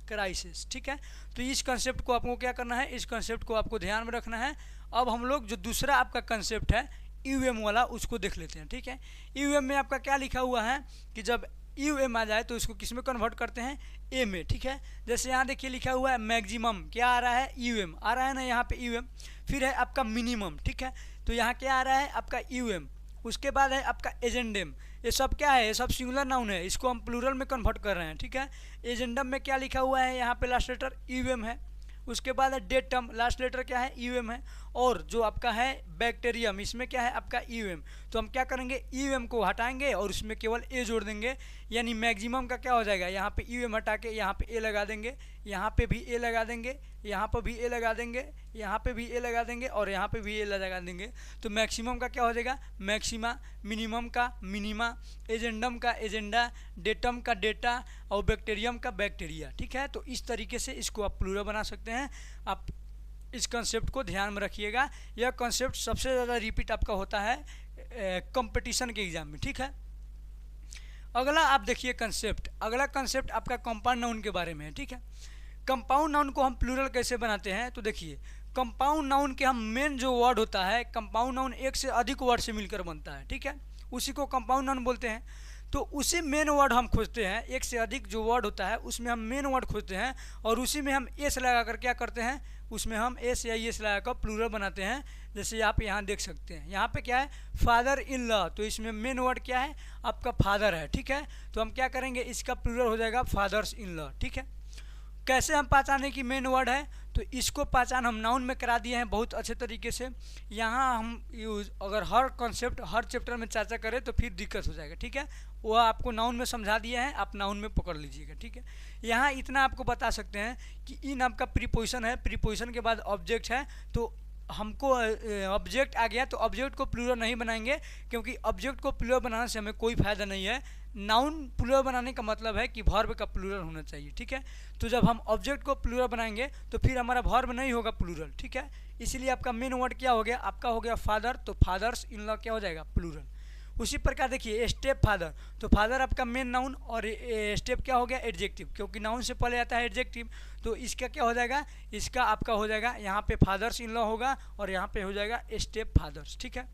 क्राइसिस, ठीक है। तो इस कंसेप्ट को आपको क्या करना है, इस कंसेप्ट को आपको ध्यान में रखना है। अब हम लोग जो दूसरा आपका कंसेप्ट है UM वाला, उसको देख लेते हैं, ठीक है। UM में आपका क्या लिखा हुआ है कि जब UM आ जाए तो इसको किस में कन्वर्ट करते हैं, A में, ठीक है। जैसे यहाँ देखिए लिखा हुआ है मैक्सिमम, क्या आ रहा है, UM आ रहा है ना यहाँ पे UM। फिर है आपका मिनिमम, ठीक है, तो यहाँ क्या आ रहा है आपका UM। उसके बाद है आपका एजेंडम, ये सब क्या है, ये सब सिंगुलर नाउन है, इसको हम प्लूरल में कन्वर्ट कर रहे हैं, ठीक है। एजेंडम में क्या लिखा हुआ है, यहाँ पे लास्ट लेटर UM है। उसके बाद है डेटम, लास्ट लेटर क्या है, UM है। और जो आपका है बैक्टीरियम, इसमें क्या है आपका UM। तो हम क्या करेंगे, UM को हटाएंगे और उसमें केवल A जोड़ देंगे, यानी मैक्सिमम का क्या हो जाएगा, यहाँ पे UM हटा के यहाँ पे A लगा देंगे, यहाँ पे भी A लगा देंगे, यहाँ पर भी A लगा देंगे, यहाँ पे भी A लगा देंगे और यहाँ पे भी A लगा देंगे। तो मैक्सिमम का क्या हो जाएगा, मैक्सिमा, मिनिमम का मिनिमा, एजेंडम का एजेंडा, डेटम का डेटा और बैक्टीरियम का बैक्टीरिया, ठीक है। तो इस तरीके से इसको आप प्लूरल बना सकते हैं। आप इस कंसेप्ट को ध्यान में रखिएगा। यह कंसेप्ट सबसे ज़्यादा रिपीट आपका होता है कंपटीशन के एग्जाम में, ठीक है। अगला आप देखिए कंसेप्ट, अगला कंसेप्ट आपका कंपाउंड नाउन के बारे में है, ठीक है। कंपाउंड नाउन को हम प्लूरल कैसे बनाते हैं, तो देखिए कंपाउंड नाउन के हम मेन जो वर्ड होता है, कंपाउंड नाउन एक से अधिक वर्ड से मिलकर बनता है, ठीक है, उसी को कंपाउंड नाउन बोलते हैं। तो उसी मेन वर्ड हम खोजते हैं, एक से अधिक जो वर्ड होता है उसमें हम मेन वर्ड खोजते हैं और उसी में हम एस लगा कर क्या करते हैं, उसमें हम एस या एस लगा कर प्लूरल बनाते हैं। जैसे आप यहाँ देख सकते हैं, यहाँ पे क्या है, फादर इन लॉ, तो इसमें मेन वर्ड क्या है आपका फादर है, ठीक है। तो हम क्या करेंगे, इसका प्लूरल हो जाएगा फादर्स इन लॉ, ठीक है। कैसे हम पहचाने की मेन वर्ड है, तो इसको पहचान हम नाउन में करा दिए हैं बहुत अच्छे तरीके से। यहाँ हम यूज अगर हर कॉन्सेप्ट हर चैप्टर में चर्चा करें तो फिर दिक्कत हो जाएगा, ठीक है। वह आपको नाउन में समझा दिया है, आप नाउन में पकड़ लीजिएगा, ठीक है। यहाँ इतना आपको बता सकते हैं कि इन आपका प्रीपोजिशन है, प्रीपोजिशन के बाद ऑब्जेक्ट है, तो हमको ऑब्जेक्ट आ गया तो ऑब्जेक्ट को प्लूरल नहीं बनाएंगे, क्योंकि ऑब्जेक्ट को प्लूरल बनाने से हमें कोई फ़ायदा नहीं है। नाउन प्लूरल बनाने का मतलब है कि वर्ब का प्लूरल होना चाहिए, ठीक है। तो जब हम ऑब्जेक्ट को प्लूरल बनाएंगे तो फिर हमारा वर्ब नहीं होगा प्लूरल, ठीक है। इसलिए आपका मेन वर्ड क्या हो गया, आपका हो गया फादर, तो फादर्स इन लॉ क्या हो जाएगा, प्लूरल। उसी प्रकार देखिए स्टेप फादर, तो फादर आपका मेन नाउन और स्टेप क्या हो गया, एडजेक्टिव, क्योंकि नाउन से पहले आता है एडजेक्टिव, तो इसका क्या हो जाएगा, इसका आपका हो जाएगा यहाँ पे फादर्स इन लॉ होगा और यहाँ पे हो जाएगा स्टेप फादर्स, ठीक है।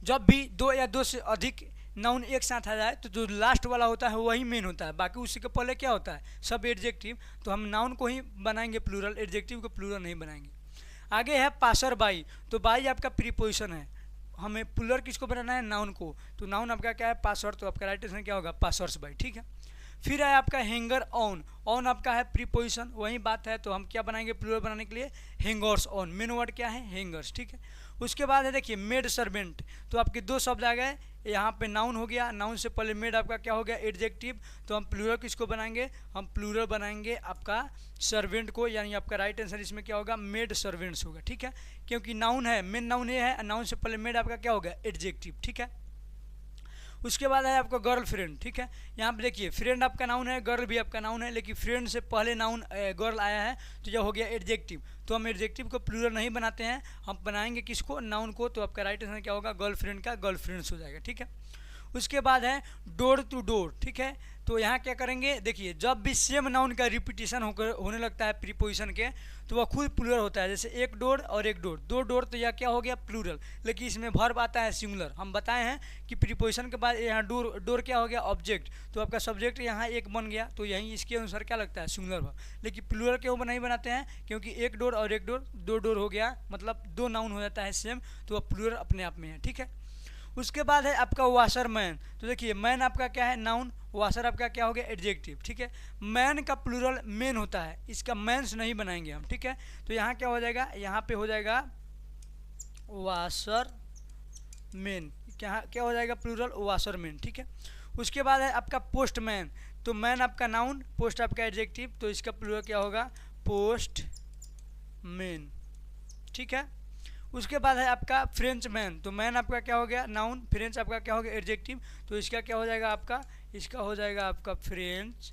जब भी दो या दो से अधिक नाउन एक साथ आ जाए तो जो लास्ट वाला होता है वही मेन होता है, बाकी उसी के पहले क्या होता है, सब एडजेक्टिव। तो हम नाउन को ही बनाएंगे प्लूरल, एडजेक्टिव को प्लूरल नहीं बनाएंगे। आगे है पासर बाई, तो बाई आपका प्रीपोजिशन है, हमें प्लूरल किसको बनाना है, नाउन को। तो नाउन आपका क्या है, पासर, तो आपका राइट आंसर क्या होगा, पासर्स बाई, ठीक है। फिर है आपका हैंगर ऑन, ऑन आपका है प्रीपोजिशन, वही बात है, तो हम क्या बनाएंगे प्लूरल बनाने के लिए, हैंगर्स ऑन, मेन वर्ड क्या है, हैंगर्स, ठीक है। उसके बाद है देखिए मेड सर्वेंट, तो आपके दो शब्द आ गए, यहाँ पे नाउन हो गया, नाउन से पहले मेड आपका क्या हो गया, एडजेक्टिव, तो हम प्लूरल किसको बनाएंगे, हम प्लूरल बनाएंगे आपका सर्वेंट को, यानी आपका राइट आंसर इसमें क्या होगा, मेड सर्वेंट्स होगा, ठीक है। क्योंकि नाउन है, मेन नाउन ये है, नाउन से पहले मेड आपका क्या होगा, एडजेक्टिव, ठीक है। उसके बाद है आपका गर्ल फ्रेंड, ठीक है। यहाँ पे देखिए फ्रेंड आपका नाउन है, गर्ल भी आपका नाउन है, लेकिन फ्रेंड से पहले नाउन गर्ल आया है तो यह हो गया एडजेक्टिव। तो हम एडजेक्टिव को प्लूरल नहीं बनाते हैं, हम बनाएंगे किसको, नाउन को। तो आपका राइट आंसर क्या होगा, गर्ल फ्रेंड का गर्लफ्रेंड्स हो जाएगा, ठीक है। उसके बाद है डोर टू डोर, ठीक है। तो यहाँ क्या करेंगे, देखिए जब भी सेम नाउन का रिपीटिशन होने लगता है प्रीपोजिशन के, तो वह खुद प्लूरल होता है। जैसे एक डोर और एक डोर, दो डोर, तो यह क्या हो गया, प्लूरल। लेकिन इसमें वर्ब आता है सिंगुलर। हम बताए हैं कि प्रीपोजिशन के बाद यहाँ डोर, डोर क्या हो गया, ऑब्जेक्ट, तो आपका सब्जेक्ट यहाँ एक बन गया, तो यहीं इसके अनुसार क्या लगता है, सिंगुलर वर्ब। लेकिन प्लूरल क्यों नहीं बनाते हैं, क्योंकि एक डोर और एक डोर, दो डोर हो गया, मतलब दो नाउन हो जाता है सेम, तो वह प्लूरल अपने आप में है, ठीक है। उसके बाद है आपका वाशरमैन। तो देखिए मैन आपका क्या है, नाउन, वाशर आपका क्या हो गया, एडजेक्टिव। ठीक है, मैन का प्लूरल मेन होता है, इसका मैंस नहीं बनाएंगे हम। ठीक है, तो यहाँ क्या हो जाएगा, यहाँ पे हो जाएगा वाशर मैन, क्या हो जाएगा, प्लूरल वाशर मैन। ठीक है, उसके बाद है आपका पोस्टमैन। तो मैन आपका नाउन, पोस्ट आपका एडजेक्टिव, तो इसका प्लूरल क्या होगा, पोस्ट मैन। ठीक है, उसके बाद है आपका फ्रेंच मैन। तो मैन आपका क्या हो गया, नाउन, फ्रेंच आपका क्या हो गया, एडजेक्टिव, तो इसका क्या हो जाएगा आपका, इसका हो जाएगा आपका फ्रेंच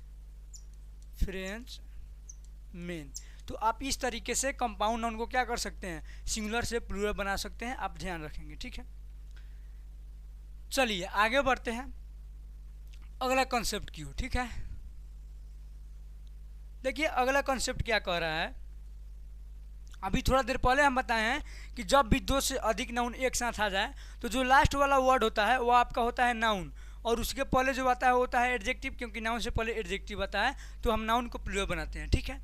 मैन। तो आप इस तरीके से कंपाउंड नाउन को क्या कर सकते हैं, सिंगुलर से प्लूरल बना सकते हैं, आप ध्यान रखेंगे। ठीक है, चलिए आगे बढ़ते हैं अगला कॉन्सेप्ट की ओर। ठीक है, देखिए अगला कॉन्सेप्ट क्या कह रहा है, अभी थोड़ा देर पहले हम बताए हैं कि जब भी दो से अधिक नाउन एक साथ आ जाए तो जो लास्ट वाला वर्ड होता है वो आपका होता है नाउन, और उसके पहले जो आता है वो होता है एडजेक्टिव, क्योंकि नाउन से पहले एडजेक्टिव आता है तो हम नाउन को प्लूरल बनाते हैं। ठीक है,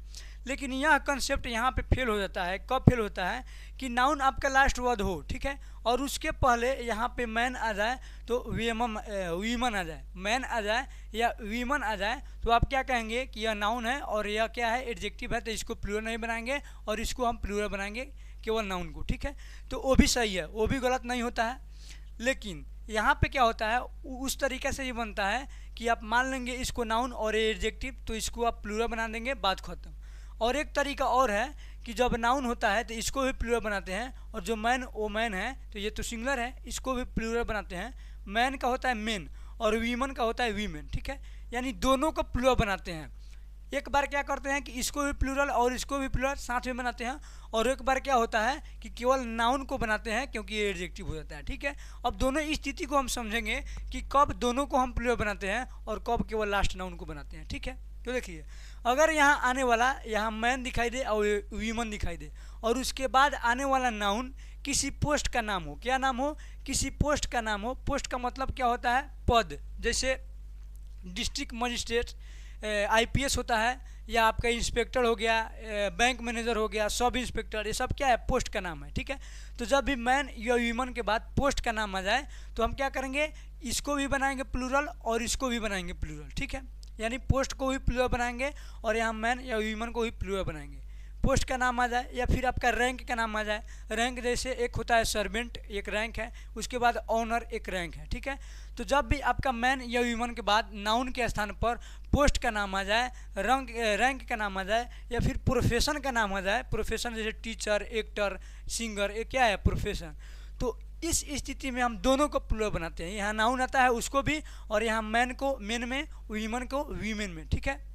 लेकिन यह कंसेप्ट यहाँ पे फेल हो जाता है। कब फेल होता है कि नाउन आपका लास्ट वर्ड हो, ठीक है, और उसके पहले यहाँ पे मैन आ जाए तो वीमन आ जाए, मैन आ जाए या वीमन आ जाए, तो आप क्या कहेंगे कि यह नाउन है और यह क्या है, एडजेक्टिव है, तो इसको प्लूरल नहीं बनाएंगे और इसको हम प्लूरल बनाएंगे केवल नाउन को। ठीक है, तो वो भी सही है, वो भी गलत नहीं होता है। लेकिन यहाँ पे क्या होता है, उस तरीके से ये बनता है कि आप मान लेंगे इसको नाउन और एडजेक्टिव, तो इसको आप प्लूरल बना देंगे, बात खत्म। और एक तरीका और है कि जब नाउन होता है तो इसको भी प्लूरल बनाते हैं, और जो मैन वो मैन है, तो ये तो सिंगुलर है, इसको भी प्लूरल बनाते हैं। मैन का होता है मेन और वीमन का होता है वीमेन। ठीक है, यानी दोनों को प्लूरल बनाते हैं। एक बार क्या करते हैं कि इसको भी प्लूरल और इसको भी प्लूरल साथ में बनाते हैं, और एक बार क्या होता है कि केवल नाउन को बनाते हैं क्योंकि ये एडजेक्टिव हो जाता है। ठीक है, अब दोनों स्थिति को हम समझेंगे कि कब दोनों को हम प्लूरल बनाते हैं और कब केवल लास्ट नाउन को बनाते हैं। ठीक है, तो देखिए अगर यहाँ आने वाला, यहाँ मैन दिखाई दे और वीमन दिखाई दे, और उसके बाद आने वाला नाउन किसी पोस्ट का नाम हो, क्या नाम हो, किसी पोस्ट का नाम हो। पोस्ट का मतलब क्या होता है, पद, जैसे डिस्ट्रिक्ट मजिस्ट्रेट, आईपीएस होता है, या आपका इंस्पेक्टर हो गया, बैंक मैनेजर हो गया, सब इंस्पेक्टर, ये सब क्या है, पोस्ट का नाम है। ठीक है, तो जब भी मैन या वीमन के बाद पोस्ट का नाम आ जाए तो हम क्या करेंगे, इसको भी बनाएंगे प्लूरल और इसको भी बनाएंगे प्लूरल। ठीक है, यानी पोस्ट को भी प्लूरल बनाएंगे और यहाँ मैन या वीमन को भी प्लूरल बनाएंगे। पोस्ट का नाम आ जाए या फिर आपका रैंक का नाम आ जाए, रैंक जैसे एक होता है सर्वेंट, एक रैंक है, उसके बाद ऑनर एक रैंक है। ठीक है, तो जब भी आपका मैन या वीमन के बाद नाउन के स्थान पर पोस्ट का नाम आ जाए, रैंक का नाम आ जाए, या फिर प्रोफेशन का नाम आ जाए, प्रोफेशन जैसे टीचर, एक्टर, सिंगर, ये क्या है, प्रोफेशन, तो इस स्थिति में हम दोनों को प्लूरल बनाते हैं। यहाँ नाउन आता है उसको भी, और यहाँ मैन को मेन में, वीमन को वीमेन में। ठीक है,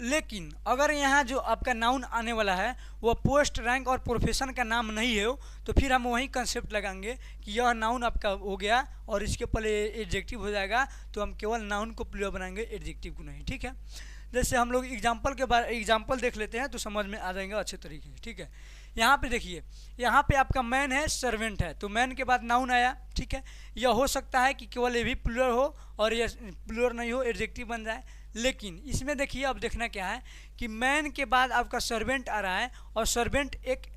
लेकिन अगर यहाँ जो आपका नाउन आने वाला है वो पोस्ट, रैंक और प्रोफेशन का नाम नहीं है, तो फिर हम वही कंसेप्ट लगाएंगे कि यह नाउन आपका हो गया और इसके पहले एडजेक्टिव हो जाएगा, तो हम केवल नाउन को प्लूरल बनाएंगे, एडजेक्टिव को नहीं। ठीक है, जैसे हम लोग एग्जाम्पल देख लेते हैं तो समझ में आ जाएंगे अच्छे तरीके से। ठीक है, यहाँ पे देखिए, यहाँ पे आपका मैन है, सर्वेंट है, तो मैन के बाद नाउन आया। ठीक है, यह हो सकता है कि केवल ये भी प्लूरल हो और ये प्लूरल नहीं हो, एडजेक्टिव बन जाए। लेकिन इसमें देखिए, अब देखना क्या है कि मैन के बाद आपका सर्वेंट आ रहा है, और सर्वेंट एक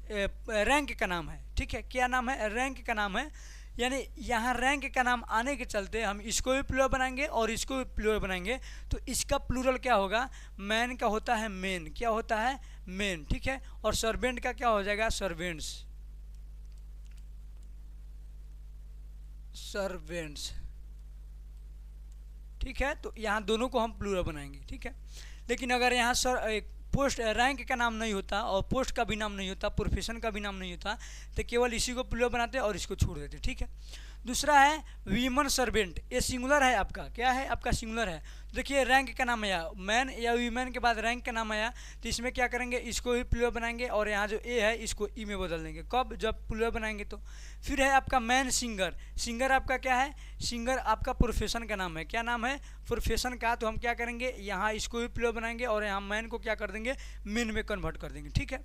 रैंक का नाम है। ठीक है, क्या नाम है, रैंक का नाम है, यानी यहाँ रैंक का नाम आने के चलते हम इसको भी प्लूरल बनाएंगे और इसको भी प्लूरल बनाएंगे, तो इसका प्लूरल क्या होगा, मैन का होता है मेन, क्या होता है, मेन। ठीक है, और सर्वेंट का क्या हो जाएगा, सर्वेंट्स। ठीक है, तो यहाँ दोनों को हम प्लूरल बनाएंगे। ठीक है, लेकिन अगर यहाँ पोस्ट, रैंक का नाम नहीं होता और पोस्ट का भी नाम नहीं होता, प्रोफेशन का भी नाम नहीं होता, तो केवल इसी को प्लूरल बनाते और इसको छोड़ देते। ठीक है, दूसरा है वीमन सर्वेंट, ये सिंगुलर है आपका, क्या है आपका, सिंगुलर है। देखिए रैंक का नाम आया, मैन या वीमेन के बाद रैंक का नाम आया, तो इसमें क्या करेंगे, इसको भी प्लूरल बनाएंगे और यहाँ जो ए है इसको ई में बदल देंगे। कब, जब प्लूरल बनाएंगे तो। फिर है आपका मैन सिंगर, सिंगर आपका क्या है, सिंगर आपका प्रोफेशन का नाम है, क्या नाम है, प्रोफेशन का, तो हम क्या करेंगे, यहाँ इसको भी प्लूरल बनाएंगे और यहाँ मैन को क्या कर देंगे, मेन में कन्वर्ट कर देंगे। ठीक है,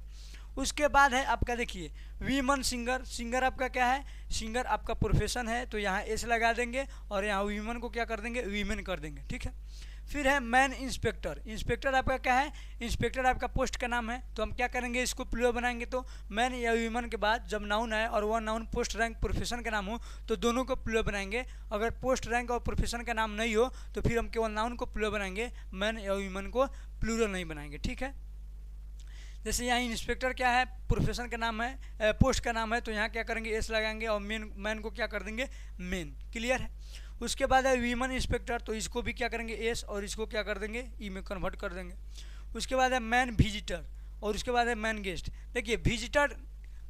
उसके बाद है आपका देखिए वीमन सिंगर, सिंगर आपका क्या है, सिंगर आपका प्रोफेशन है, तो यहाँ एस लगा देंगे और यहाँ वीमन को क्या कर देंगे, वीमेन कर देंगे। ठीक है, फिर है मैन इंस्पेक्टर। इंस्पेक्टर आपका क्या है, इंस्पेक्टर आपका पोस्ट का नाम है। तो हम क्या करेंगे, इसको प्लूरल बनाएंगे। तो मैन या वीमन के बाद जब नाउन आए और वह नाउन पोस्ट रैंक प्रोफेशन का नाम हो तो दोनों को प्लूरल बनाएंगे। अगर पोस्ट रैंक और प्रोफेशन का नाम नहीं हो तो फिर हम केवल नाउन को प्लूरल बनाएंगे, मैन या वीमन को प्लूरल नहीं बनाएंगे। ठीक है, जैसे यहाँ इंस्पेक्टर क्या है, प्रोफेशन का नाम है, पोस्ट का नाम है, तो यहाँ क्या करेंगे, एस लगाएंगे और मैन को क्या कर देंगे, मेन। क्लियर है। उसके बाद है वीमन इंस्पेक्टर, तो इसको भी क्या करेंगे, एस, और इसको क्या कर देंगे, ई में कन्वर्ट कर देंगे। उसके बाद है मैन विजिटर और उसके बाद है मैन गेस्ट। देखिए विजिटर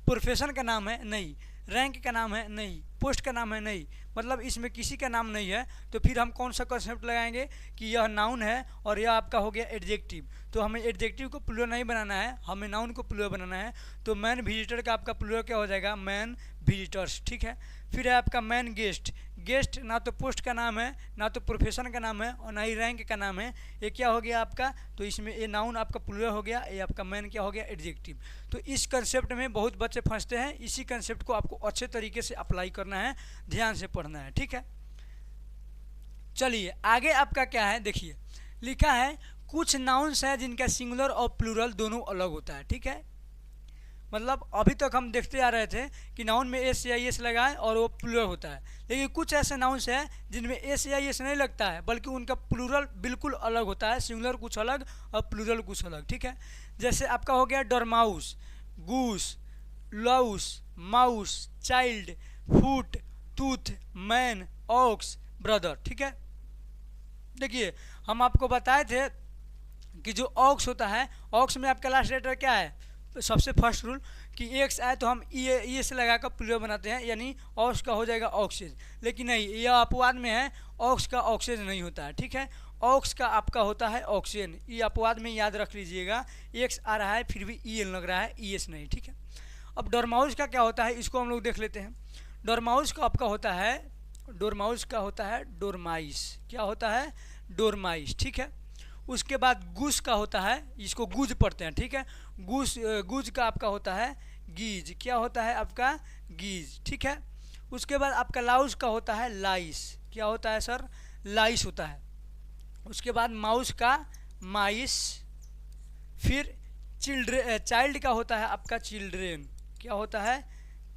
प्रोफेशन का नाम है नहीं, रैंक का नाम है नहीं, पोस्ट का नाम है नहीं, मतलब इसमें किसी का नाम नहीं है। तो फिर हम कौन सा कॉन्सेप्ट लगाएंगे कि यह नाउन है और यह आपका हो गया एडजेक्टिव। तो हमें एडजेक्टिव को प्लूरल नहीं बनाना है, हमें नाउन को प्लूरल बनाना है। तो मैन विजिटर का आपका प्लूरल क्या हो जाएगा, मैन विजिटर्स। ठीक है। फिर है आपका मैन गेस्ट। गेस्ट ना तो पोस्ट का नाम है, ना तो प्रोफेशन का नाम है और ना ही रैंक का नाम है। ये क्या हो गया आपका, तो इसमें ये नाउन आपका प्लूरल हो गया, ये आपका मैन क्या हो गया, एडजेक्टिव। तो इस कंसेप्ट में बहुत बच्चे फंसते हैं, इसी कंसेप्ट को आपको अच्छे तरीके से अप्लाई करना है, ध्यान से पढ़ना है। ठीक है, चलिए आगे आपका क्या है, देखिए लिखा है कुछ नाउन्स हैं जिनका सिंगुलर और प्लूरल दोनों अलग होता है। ठीक है, मतलब अभी तक हम देखते आ रहे थे कि नाउन में एस या एस लगाए और वो प्लूरल होता है, लेकिन कुछ ऐसे नाउन्स हैं जिनमें एस या एस नहीं लगता है, बल्कि उनका प्लूरल बिल्कुल अलग होता है, सिंगुलर कुछ अलग और प्लूरल कुछ अलग। ठीक है, जैसे आपका हो गया dormouse, goose, louse, mouse, child, foot, tooth, man, ox, brother. ठीक है, देखिए हम आपको बताए थे कि जो ऑक्स होता है, ऑक्स में आपका लास्ट लेटर क्या है, सबसे फर्स्ट रूल कि एक्स आए तो हम ई से लगाकर प्लूरल बनाते हैं, यानी ऑक्स का हो जाएगा ऑक्सेज। लेकिन नहीं, यह अपवाद में है, ऑक्स का ऑक्सेज नहीं होता है। ठीक है, ऑक्स का आपका होता है ऑक्सीजन, ये अपवाद में याद रख लीजिएगा। एक्स आ रहा है फिर भी ई एन लग रहा है, ई एस नहीं। ठीक है, अब डॉर्माउस का क्या होता है, इसको हम लोग देख लेते हैं। डॉर्माउस का आपका होता है, डोरमाउस का होता है डोरमाइस। क्या होता है, डोरमाइस। ठीक है, उसके बाद गूस का होता है, इसको गूज पढ़ते हैं। ठीक है, गूज का आपका होता है गीज। क्या होता है आपका, गीज। ठीक है, उसके बाद आपका लाउस का होता है लाइस। क्या होता है सर, लाइस होता है। उसके बाद माउस का माइस। फिर चाइल्ड का होता है आपका चिल्ड्रेन। क्या होता है,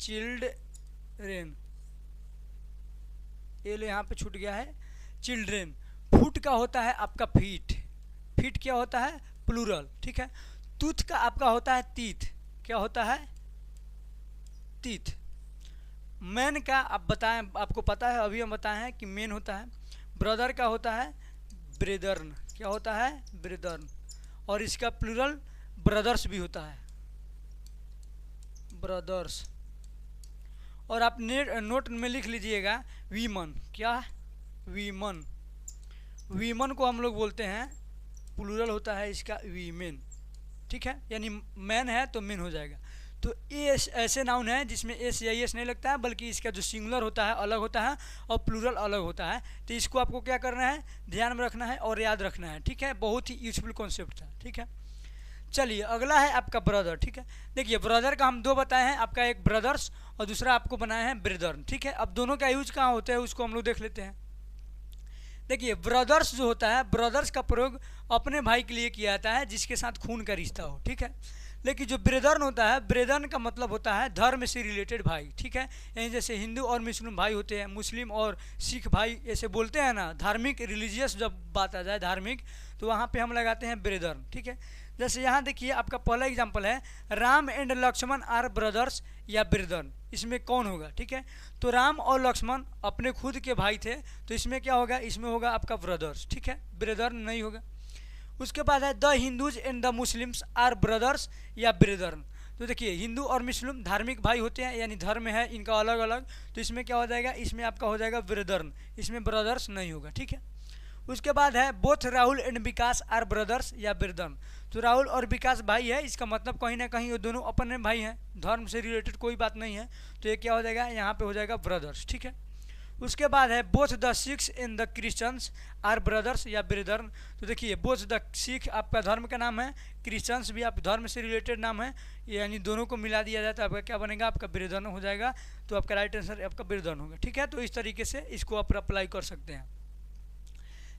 चिल्ड्रेन, ये यहाँ पे छूट गया है, चिल्ड्रेन। फुट का होता है आपका फीट। फीट क्या होता है, प्लूरल। ठीक है, टूथ का आपका होता है टीथ। क्या होता है, टीथ। मैन का आप बताएं, आपको पता है, अभी हम बताए हैं कि मेन होता है। ब्रदर का होता है ब्रेदर्न। क्या होता है, ब्रेदर्न। और इसका प्लूरल ब्रदर्स भी होता है, ब्रदर्स। और आप नोट में लिख लीजिएगा वीमन। क्या, वीमन। वीमन को हम लोग बोलते हैं, प्लूरल होता है इसका वीमेन। ठीक है, यानी मैन है तो मेन हो जाएगा। तो ये ऐसे नाउन है जिसमें एस या एस नहीं लगता है, बल्कि इसका जो सिंगुलर होता है अलग होता है और प्लूरल अलग होता है। तो इसको आपको क्या करना है, ध्यान में रखना है और याद रखना है। ठीक है, बहुत ही यूजफुल कॉन्सेप्ट था। ठीक है, चलिए अगला है आपका ब्रदर। ठीक है, देखिए ब्रदर का हम दो बताए हैं, आपका एक ब्रदर्स और दूसरा आपको बनाया है ब्रेदर्न। ठीक है, अब दोनों का यूज कहाँ होता है उसको हम लोग देख लेते हैं। देखिए ब्रदर्स जो होता है, ब्रदर्स का प्रयोग अपने भाई के लिए किया जाता है जिसके साथ खून का रिश्ता हो। ठीक है, लेकिन जो ब्रेदर्न होता है, ब्रेदर्न का मतलब होता है धर्म से रिलेटेड भाई। ठीक है, यानी जैसे हिंदू और मुस्लिम भाई होते हैं, मुस्लिम और सिख भाई ऐसे बोलते हैं ना, धार्मिक रिलीजियस जब बात आ जाए धार्मिक, तो वहाँ पे हम लगाते हैं ब्रेदर्न। ठीक है, जैसे यहाँ देखिए आपका पहला एग्जाम्पल है, Ram and Lakshman are brothers या ब्रेदर्न। इसमें कौन होगा, ठीक है, तो राम और लक्ष्मण अपने खुद के भाई थे, तो इसमें क्या होगा, इसमें होगा आपका ब्रदर्स। ठीक है, ब्रेदर्न नहीं होगा। उसके बाद है the Hindus and the Muslims are brothers या ब्रेदर्न। तो देखिए हिंदू और मुस्लिम धार्मिक भाई होते हैं, यानी धर्म है इनका अलग अलग, तो इसमें क्या हो जाएगा, इसमें आपका हो जाएगा ब्रेदर्न, इसमें ब्रदर्स नहीं होगा। ठीक है, उसके बाद है both Rahul and Vikas are brothers या ब्रेदर्न। तो राहुल और विकास भाई है, इसका मतलब कहीं ना कहीं वो दोनों अपने भाई हैं, धर्म से रिलेटेड कोई बात नहीं है, तो ये क्या हो जाएगा, यहाँ पे हो जाएगा ब्रदर्स। ठीक है, उसके बाद है both the Sikhs and the Christians are brothers या ब्रेदर्न। तो देखिए बोथ द सिख आपका धर्म का नाम है, क्रिश्चियंस भी आप धर्म से रिलेटेड नाम है, यानी दोनों को मिला दिया जाए तो आपका क्या बनेगा, आपका ब्रेदर्न हो जाएगा। तो आपका राइट आंसर आपका ब्रेदर्न होगा। ठीक है, तो इस तरीके से इसको आप अप्लाई कर सकते हैं।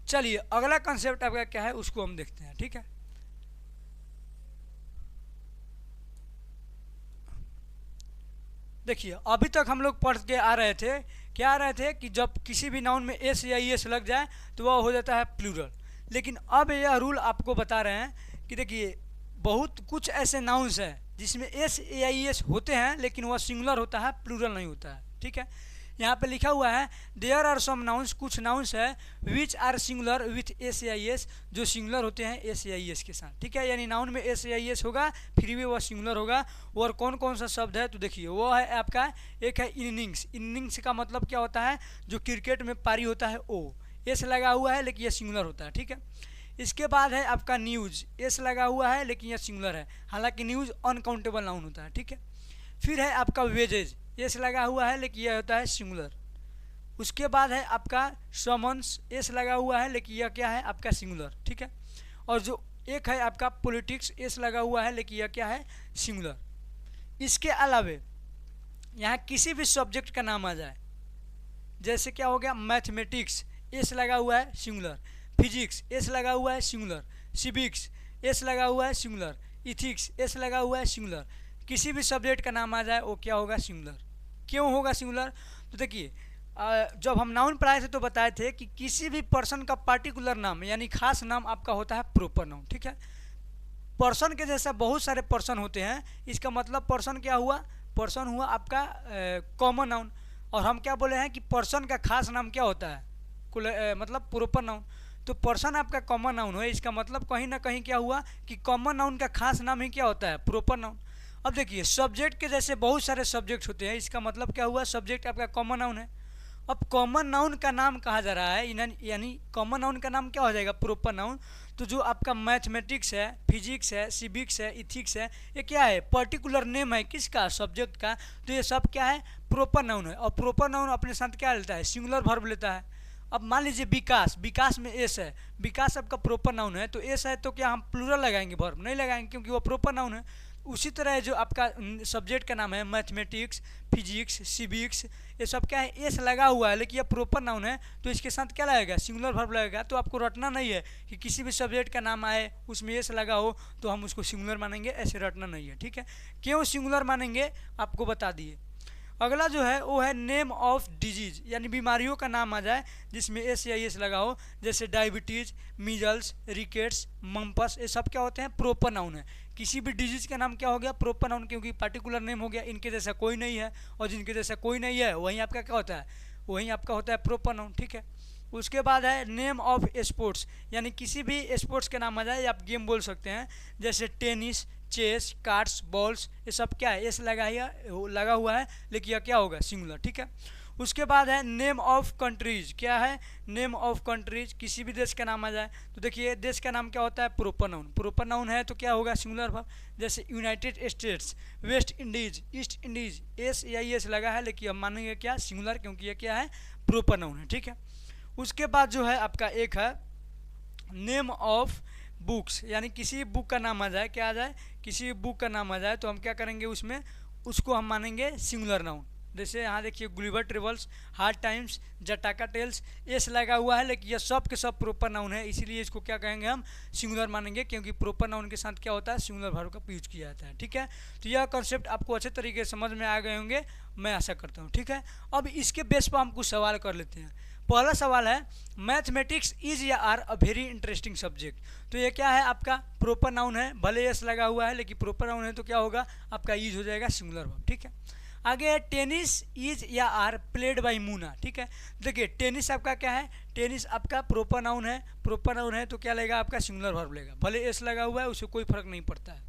चलिए अगला कंसेप्ट आपका क्या है उसको हम देखते हैं, ठीक है। देखिए अभी तक हम लोग पढ़ के आ रहे थे, क्या आ रहे थे कि जब किसी भी नाउन में एस या एस लग जाए तो वह हो जाता है प्लूरल। लेकिन अब यह रूल आपको बता रहे हैं कि देखिए बहुत कुछ ऐसे नाउन्स हैं जिसमें एस या एस होते हैं लेकिन वह सिंगुलर होता है, प्लूरल नहीं होता है, ठीक है। यहाँ पे लिखा हुआ है देयर आर सम नाउन्स, कुछ नाउन्स है which are singular with s या एस, जो सिंगुलर होते हैं एस या एस के साथ, ठीक है। यानी नाउन में एस या एस होगा फिर भी वह सिंगुलर होगा। और कौन कौन सा शब्द है तो देखिए वो है आपका, एक है इनिंग्स। इनिंग्स का मतलब क्या होता है, जो क्रिकेट में पारी होता है ओ, एस लगा हुआ है लेकिन यह सिंगुलर होता है, ठीक है। इसके बाद है आपका न्यूज़, एस लगा हुआ है लेकिन यह सिंगुलर है, हालांकि न्यूज़ अनकाउंटेबल नाउन होता है, ठीक है। फिर है आपका वेजेज, एस लगा हुआ है लेकिन यह होता है सिंगुलर। उसके बाद है आपका समन्स, एस लगा हुआ है लेकिन यह क्या है आपका सिंगुलर, ठीक है। और जो एक है आपका पॉलिटिक्स, एस लगा हुआ है लेकिन यह क्या है सिंगुलर। इसके अलावे यहाँ किसी भी सब्जेक्ट का नाम आ जाए, जैसे क्या हो गया मैथमेटिक्स, एस लगा हुआ है सिंगुलर, फिजिक्स एस लगा हुआ है सिंगुलर, सिविक्स एस लगा हुआ है सिंगुलर, इथिक्स एस लगा हुआ है सिंगुलर। किसी भी सब्जेक्ट का नाम आ जाए वो क्या होगा सिंगुलर। क्यों होगा सिंगुलर, तो देखिए जब हम नाउन पढ़ाए थे तो बताए थे कि किसी भी पर्सन का पार्टिकुलर नाम यानी खास नाम आपका होता है प्रॉपर नाउन, ठीक है। पर्सन के जैसा बहुत सारे पर्सन होते हैं, इसका मतलब पर्सन क्या हुआ, पर्सन हुआ आपका कॉमन नाउन। और हम क्या बोले हैं कि पर्सन का खास नाम क्या होता है, मतलब प्रॉपर नाउन। तो पर्सन आपका कॉमन नाउन है, इसका मतलब कहीं ना कहीं क्या हुआ कि कॉमन नाउन का खास नाम ही क्या होता है प्रॉपर नाउन। अब देखिए सब्जेक्ट के जैसे बहुत सारे सब्जेक्ट होते हैं, इसका मतलब क्या हुआ सब्जेक्ट आपका कॉमन नाउन है। अब कॉमन नाउन का नाम कहा जा रहा है, यानी कॉमन नाउन का नाम क्या हो जाएगा प्रॉपर नाउन। तो जो आपका मैथमेटिक्स है, फिजिक्स है, सिविक्स है, इथिक्स है, ये क्या है पर्टिकुलर नेम है किसका, सब्जेक्ट का। तो ये सब क्या है प्रॉपर नाउन है। और प्रॉपर नाउन अपने साथ क्या लेता है सिंगुलर वर्ब लेता है। अब मान लीजिए विकास, विकास में एस है, विकास आपका प्रॉपर नाउन है, तो एस है तो क्या हम प्लूरल लगाएंगे, वर्ब नहीं लगाएंगे क्योंकि वो प्रॉपर नाउन है। उसी तरह जो आपका सब्जेक्ट का नाम है मैथमेटिक्स, फिजिक्स, सिविक्स, ये सब क्या है एस लगा हुआ है लेकिन ये प्रॉपर नाउन है, तो इसके साथ क्या लगेगा सिंगुलर वर्ब लगेगा। तो आपको रटना नहीं है कि किसी भी सब्जेक्ट का नाम आए उसमें एस लगा हो तो हम उसको सिंगुलर मानेंगे, ऐसे रटना नहीं है, ठीक है। क्यों सिंगुलर मानेंगे आपको बता दिए। अगला जो है वो है नेम ऑफ डिजीज, यानी बीमारियों का नाम आ जाए जिसमें एस या एस लगा हो, जैसे डायबिटीज, मीजल्स, रिकेट्स, मम्पस, ये सब क्या होते हैं प्रॉपर नाउन है। किसी भी डिजीज का नाम क्या हो गया प्रॉपर नाउन, क्योंकि पार्टिकुलर नेम हो गया, इनके जैसा कोई नहीं है, और जिनके जैसा कोई नहीं है वहीं आपका क्या होता है, वहीं आपका होता है प्रॉपर नाउन, ठीक है। उसके बाद है नेम ऑफ स्पोर्ट्स, यानी किसी भी स्पोर्ट्स के नाम आ जाए, आप गेम बोल सकते हैं, जैसे टेनिस, चेस, कार्ड्स, बॉल्स, ये सब क्या है एस लगा हुआ है लेकिन यह क्या होगा सिंगुलर, ठीक है। उसके बाद है नेम ऑफ कंट्रीज, क्या है नेम ऑफ कंट्रीज, किसी भी देश का नाम आ जाए तो देखिए देश का नाम क्या होता है प्रॉपर नाउन, प्रॉपर नाउन है तो क्या होगा सिंगुलर वर्ब, जैसे United states, West Indies, east Indies, S या एस लगा है लेकिन हम मानेंगे क्या सिंगुलर, क्योंकि यह क्या है प्रॉपर नाउन है, ठीक है। उसके बाद जो है आपका एक है नेम ऑफ बुक्स, यानी किसी बुक का नाम आ जाए, क्या आ जाए किसी बुक का नाम आ जाए तो हम क्या करेंगे उसमें, उसको हम मानेंगे सिंगुलर नाउन। जैसे यहाँ देखिए Gulliver travels, hard times, Jataka tales, S लगा हुआ है लेकिन यह सब के सब प्रॉपर नाउन है, इसीलिए इसको क्या कहेंगे हम सिंगुलर मानेंगे, क्योंकि प्रॉपर नाउन के साथ क्या होता है सिंगुलर वर्ब का यूज किया जाता है, ठीक है। तो यह कॉन्सेप्ट आपको अच्छे तरीके से समझ में आ गए होंगे, मैं आशा करता हूँ, ठीक है। अब इसके बेस पर हम कुछ सवाल कर लेते हैं। पहला सवाल है मैथमेटिक्स इज या are a very interesting subject, तो ये क्या है आपका प्रॉपर नाउन है, भले एस लगा हुआ है लेकिन प्रॉपर नाउन है तो क्या होगा आपका यूज हो जाएगा सिंगुलर वर्ब, ठीक है। आगे है टेनिस इज या आर प्लेड बाय मुना, ठीक है। देखिए टेनिस आपका क्या है, टेनिस आपका प्रॉपर नाउन है, प्रॉपर नाउन है तो क्या लेगा आपका सिंगुलर वर्ब लेगा, भले एस लगा हुआ है उससे कोई फर्क नहीं पड़ता है।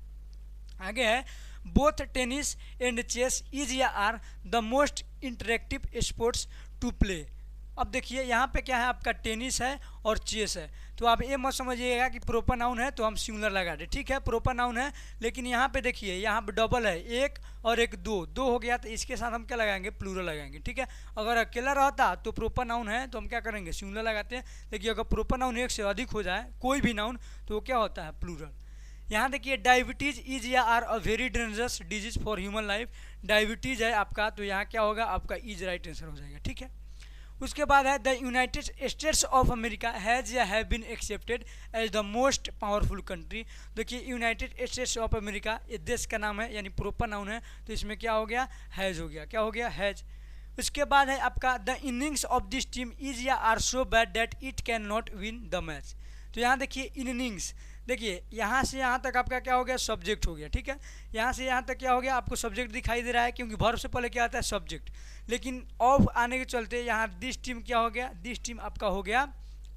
आगे है both tennis and chess is या are the most interactive sports to play. अब देखिए यहाँ पे क्या है आपका टेनिस है और चेस है, तो आप ये मत समझिएगा कि प्रॉपर नाउन है तो हम सिंगुलर लगा दे, ठीक है प्रॉपर नाउन है, लेकिन यहाँ पे देखिए यहाँ पे डबल है, एक और एक दो हो गया, तो इसके साथ हम क्या लगाएंगे प्लूरल लगाएंगे, ठीक है। अगर अकेला रहता तो प्रॉपर नाउन है तो हम क्या करेंगे सिंगुलर लगाते हैं, लेकिन अगर प्रॉपर नाउन एक से अधिक हो जाए कोई भी नाउन तो क्या होता है प्लूरल। यहाँ देखिए डायबिटीज इज या are a very dangerous disease for human life, diabetes है आपका तो यहाँ क्या होगा आपका इज राइट आंसर हो जाएगा, ठीक है। उसके बाद है the United States of America has या have been accepted as the most powerful country. देखिए यूनाइटेड स्टेट्स ऑफ अमेरिका ये देश का नाम है, यानी प्रॉपर नाउन है, तो इसमें क्या हो गया, हैज़ हो गया। क्या हो गया, हैज़। उसके बाद है आपका the innings of this team is या are so bad that it can not win the match. तो यहाँ देखिए इनिंग्स, देखिए यहाँ से यहाँ तक आपका क्या हो गया, सब्जेक्ट हो गया। ठीक है, यहाँ से यहाँ तक क्या हो गया, आपको सब्जेक्ट दिखाई दे रहा है क्योंकि वर्ब से पहले क्या आता है, सब्जेक्ट। लेकिन ऑफ आने के चलते यहाँ दिस टीम क्या हो गया, दिस टीम आपका हो गया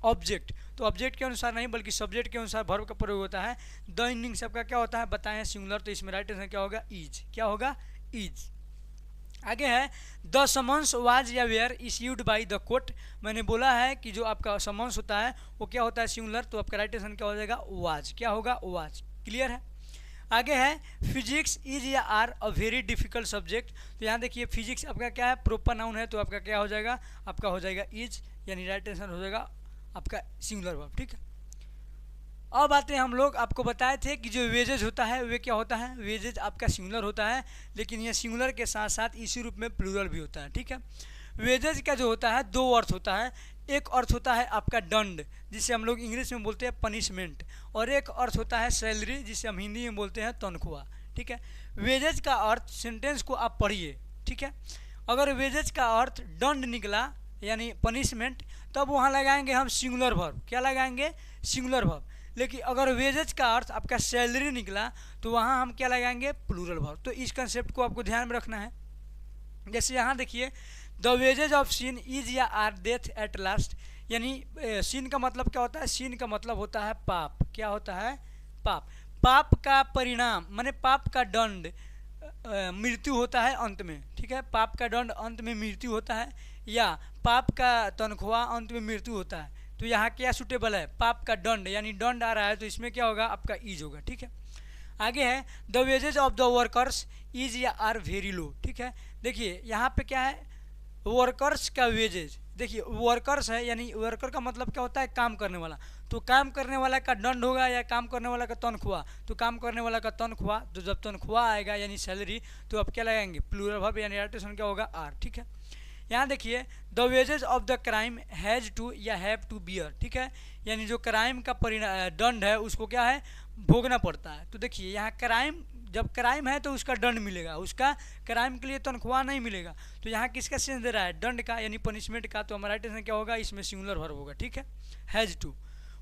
ऑब्जेक्ट। तो ऑब्जेक्ट के अनुसार नहीं बल्कि सब्जेक्ट के अनुसार वर्ब का प्रयोग होता है। द इनिंग्स आपका क्या होता है, बताएं सिंगुलर, तो इसमें राइट आंसर क्या होगा, इज। क्या होगा, इज। आगे है द समन्स वाज या were issued by the court. मैंने बोला है कि जो आपका समन्स होता है वो क्या होता है, सिंगुलर, तो आपका राइट आंसर क्या हो जाएगा, वाज। क्या होगा, वाज। क्लियर है। आगे है फिजिक्स इज या are a very difficult subject. तो यहाँ देखिए फिजिक्स आपका क्या है, प्रॉपर नाउन है, तो आपका क्या हो जाएगा, आपका हो जाएगा इज, यानी राइट आंसर हो जाएगा आपका सिंगुलर वर्ब। ठीक है, अब आते हैं हम लोग, आपको बताए थे कि जो वेजेज होता है वे क्या होता है, वेजेज आपका सिंगुलर होता है, लेकिन ये सिंगुलर के साथ साथ इसी रूप में प्लूरल भी होता है। ठीक है, वेजेज का जो होता है दो अर्थ होता है। एक अर्थ होता है आपका दंड, जिसे हम लोग इंग्लिश में बोलते हैं पनिशमेंट, और एक अर्थ होता है सैलरी, जिसे हम हिंदी में बोलते हैं तनख्वाह। ठीक है, वेजेज का अर्थ, सेंटेंस को आप पढ़िए। ठीक है, अगर वेजेज का अर्थ दंड निकला यानी पनिशमेंट, तब वहाँ लगाएंगे हम सिंगुलर वर्ब। क्या लगाएंगे, सिंगुलर वर्ब। लेकिन अगर वेजेज का अर्थ आपका सैलरी निकला तो वहाँ हम क्या लगाएंगे, प्लूरल वर्ब। तो इस कंसेप्ट को आपको ध्यान में रखना है। जैसे यहाँ देखिए the wages of sin is या आर डेथ एट लास्ट, यानी सिन का मतलब क्या होता है, सिन का मतलब होता है पाप। क्या होता है, पाप। पाप का परिणाम माने पाप का दंड मृत्यु होता है अंत में। ठीक है, पाप का दंड अंत में मृत्यु होता है, या पाप का तनख्वाह अंत में मृत्यु होता है। तो यहाँ क्या सूटेबल है, पाप का दंड, यानी दंड आ रहा है, तो इसमें क्या होगा, आपका इज होगा। ठीक है, आगे है the wages of the workers is या आर वेरी लो। ठीक है, देखिए यहाँ पे क्या है, वर्कर्स का वेजेज। देखिए वर्कर्स है, यानी वर्कर का मतलब क्या होता है, काम करने वाला। तो काम करने वाला का दंड होगा या काम करने वाला का तनख्वाह, तो काम करने वाला का तनख्वाह। तो जब तनख्वाह आएगा यानी सैलरी, तो आप क्या लगाएंगे, प्लूरल वर्ब, यानी राइट आंसर क्या होगा, आर। ठीक है, यहाँ देखिए the wages of the crime has to या हैव टू बियर। ठीक है, यानी जो क्राइम का परिणाम दंड है उसको क्या है, भोगना पड़ता है। तो देखिए यहाँ क्राइम, जब क्राइम है तो उसका दंड मिलेगा, उसका क्राइम के लिए तनख्वाह नहीं मिलेगा। तो यहाँ किसका सेंस दे रहा है, दंड का, यानी पनिशमेंट का। तो हमारा राइट आंसर क्या होगा, इसमें सिंगुलर वर्ब होगा। ठीक है, हैज़ टू।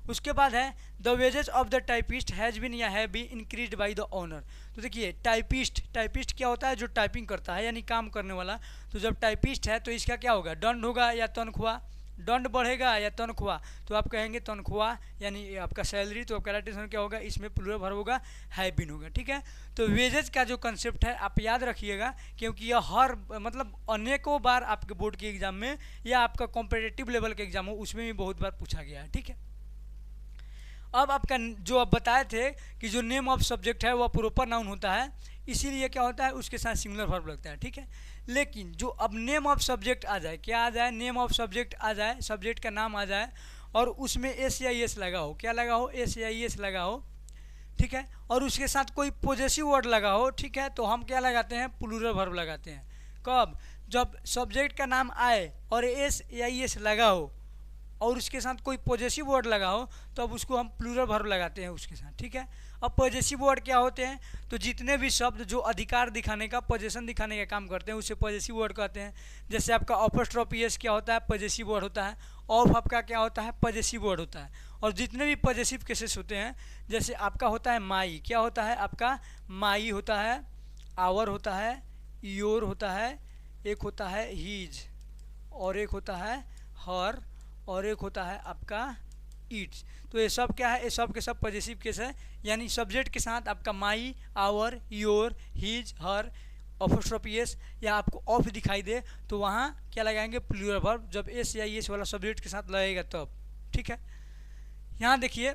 उसके बाद है the wages of the typist has been या have been increased by the owner. तो देखिए टाइपिस्ट, टाइपिस्ट क्या होता है, जो टाइपिंग करता है यानी काम करने वाला। तो जब टाइपिस्ट है तो इसका क्या होगा, दंड होगा या तनख्वाह, दंड बढ़ेगा या तनख्वाह। तो आप कहेंगे तनख्वाह, यानी आपका सैलरी। तो आपका राइट आंसर क्या होगा, इसमें प्लूरल वर्ब होगा, हैव बीन होगा। ठीक है, तो वेजेज का जो कंसेप्ट है आप याद रखिएगा, क्योंकि यह हर मतलब अनेकों बार आपके बोर्ड के एग्जाम में या आपका कॉम्पिटिटिव लेवल के एग्जाम हो उसमें भी बहुत बार पूछा गया है। ठीक है, अब आपका जो आप बताए थे कि जो नेम ऑफ सब्जेक्ट है वह प्रॉपर नाउन होता है, इसीलिए क्या होता है, उसके साथ सिंगुलर वर्ब लगता है। ठीक है, लेकिन जो अब नेम ऑफ सब्जेक्ट आ जाए, क्या आ जाए, नेम ऑफ सब्जेक्ट आ जाए, सब्जेक्ट का नाम आ जाए और उसमें एस या एस लगा हो, क्या लगा हो, एस या एस लगा हो। ठीक है, और उसके साथ कोई पॉजेसिव वर्ड लगा हो। ठीक है, तो हम क्या लगाते हैं, प्लूरल वर्ब लगाते हैं। कब, जब सब्जेक्ट का नाम आए और एस या एस लगा हो और उसके साथ कोई पॉजेसिव वर्ड लगा हो, तो अब उसको हम प्लूरल वर्ब लगाते हैं उसके साथ। ठीक है, अब पॉजेसिव वर्ड क्या होते हैं, तो जितने भी शब्द जो अधिकार दिखाने का, पोजेशन दिखाने का काम करते हैं उसे पॉजेसिव वर्ड कहते हैं। जैसे आपका अपॉस्ट्रोफी एस क्या होता है, पॉजेसिव वर्ड होता है। ऑफ आपका क्या होता है, पॉजेसिव वर्ड होता है। और जितने भी पॉजेसिव केसेस होते हैं, जैसे आपका होता है माई, क्या होता है आपका, माई होता है, आवर होता है, योर होता है, एक होता है हीज, और एक होता है हर, और एक होता है आपका ईट्स। तो ये सब क्या है, ये सब के सब पॉजेसिव केस है, यानी सब्जेक्ट के साथ आपका my, our, your, his, her, apostrophe S या आपको ऑफ दिखाई दे तो वहाँ क्या लगाएंगे, प्लूरल वर्ब, जब एस या एस वाला सब्जेक्ट के साथ लगेगा तब। ठीक है, यहाँ देखिए